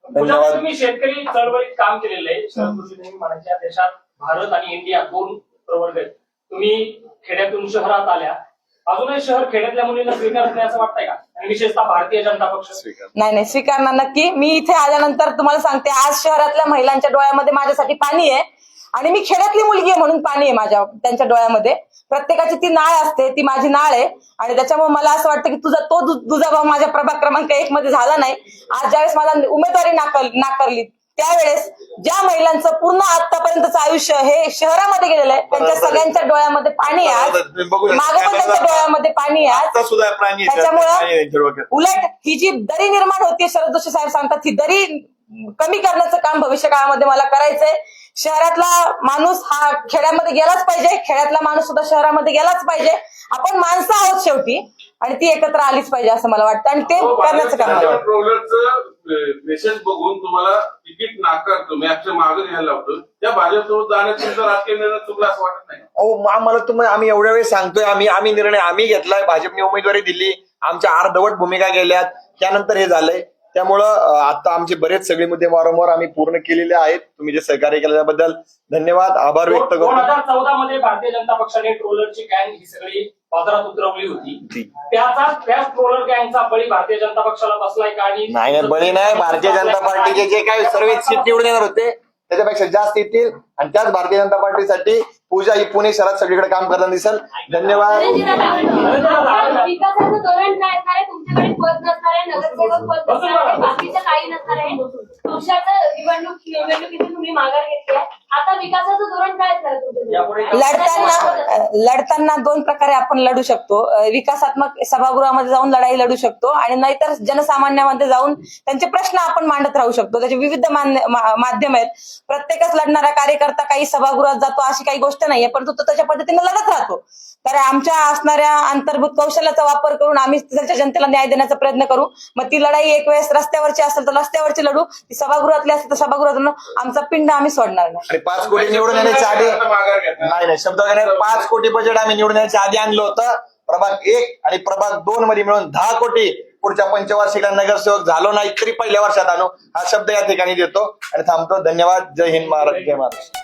धन्यवाद. तुम्ही शेतकरी चळवळीत काम केलेलं आहे. शरद म्हणायच्या देशात भारत आणि इंडिया 2 प्रवर्ग आहेत. तुम्ही खेड्यातून शहरात आल्या, अजूनही शहर खेड्यातल्या मुलींना स्वीकारत नाही असं वाटतंय का? आणि विशेषतः भारतीय जनता पक्ष नाही स्वीकारणार नक्की. मी इथे आल्यानंतर तुम्हाला सांगते, आज शहरातल्या महिलांच्या डोळ्यामध्ये माझ्यासाठी पाणी आहे आणि मी खेड्यातली मुलगी आहे म्हणून पाणी आहे त्यांच्या डोळ्यामध्ये. प्रत्येकाची ती नाळ असते, ती माझी नाळ आहे आणि त्याच्यामुळे मला असं वाटतं की तुझा भाव माझ्या प्रभाग क्रमांक 1 मध्ये झाला नाही. आज ज्यावेळेस मला उमेदवारी नाकारली त्यावेळेस ज्या महिलांचं पूर्ण आतापर्यंतचं आयुष्य हे शहरामध्ये गेलेलं आहे त्यांच्या सगळ्यांच्या डोळ्यामध्ये पाणी आहे आज. मागं पण त्यांच्या डोळ्यामध्ये पाणी आहे आज. त्याच्यामुळं उलट ही जी दरी निर्माण होती, शरद जोशी साहेब सांगतात, ही दरी कमी करण्याचं काम भविष्य काळामध्ये मला करायचंय. शहरातला माणूस हा खेड्यामध्ये गेलाच पाहिजे, खेड्यातला माणूस सुद्धा शहरामध्ये गेलाच पाहिजे. आपण माणसं आहोत शेवटी आणि ती एकत्र आलीच पाहिजे असं मला वाटतं आणि ते करण्याचं काम मला वाटतं. ट्रोलरचं मेसेज बघून तुम्हाला तिकीट नाकारतो, मी अक्षर मागे घ्यायला लावतो, त्या भाजपसोबत जाण्याचा तुमचा राजकीय निर्णय चुकला असं वाटत नाही? आम्हाला आम्ही एवढ्या वेळेस सांगतोय, आम्ही निर्णय आम्ही घेतलाय, भाजपने उमेदवारी दिली, आमच्या अर्धवट भूमिका गेल्यात, त्यानंतर हे झालंय. त्यामुळं आता आमचे बरेच सगळे मुद्दे वारंवार आम्ही पूर्ण केलेले आहेत. तुम्ही जे सहकार्य केल्याबद्दल धन्यवाद, आभार व्यक्त करतो. 2014 मध्ये भारतीय जनता पक्षाने ट्रोलरची गँग ही सगळी बाजारात उतरवली होती. त्याच ट्रोलर गँगचा बळी भारतीय जनता पक्षाला बसलाय का? आणि नाही बळी नाही, भारतीय जनता पार्टीचे जे काही सर्व सीट निवडून येणार होते त्याच्यापेक्षा जास्त येतील आणि त्याच भारतीय जनता पार्टीसाठी पूजा ही पुणे शहरात सगळीकडे काम करताना दिसेल. धन्यवाद. विकासाचं धोरण काय असणार आहे? तुमच्याकडे पद नसणार आहे, नगरसेवक पद नसणार आहे, बाकीचं काही नसणार आहे. पक्षाचं निवडणुकीची तुम्ही माघार घेतली आहे. आता विकासाचं धोरण काय असणार आहे तुमच्या? लढताना 2 प्रकारे आपण लढू शकतो. विकासात्मक सभागृहामध्ये जाऊन लढाई लढू शकतो आणि नाहीतर जनसामान्यामध्ये जाऊन त्यांचे प्रश्न आपण मांडत राहू शकतो. त्याचे विविध माध्यम आहेत. प्रत्येकच लढणारा कार्यकर्ता काही सभागृहात जातो अशी काही गोष्ट नाहीये, परंतु तो त्याच्या पद्धतीने लढत राहतो. तर आमच्या असणाऱ्या अंतर्भूत कौशल्याचा वापर करून आम्ही त्याच्या जनतेला न्याय देण्याचा प्रयत्न करू. मग ती लढाई एक वेळेस रस्त्यावरची असेल तर रस्त्यावरची लढू, ती सभागृहातली असेल तर सभागृहात आमचा पिंड आम्ही सोडणार नाही. आणि 5 कोटी निवडून येण्याच्या आधी नाही शब्द 5 कोटी बजेट आम्ही निवडून येण्याच्या आधी आणलं होतं. प्रभाग 1 आणि प्रभाग 2 मध्ये मिळून 10 कोटी पुढच्या पंचवार्षिकला नगरसेवक झालो नाही तरी पहिल्या वर्षात आणू, हा शब्द या ठिकाणी देतो आणि थांबतो. धन्यवाद. जय हिंद, जय महाराष्ट्र.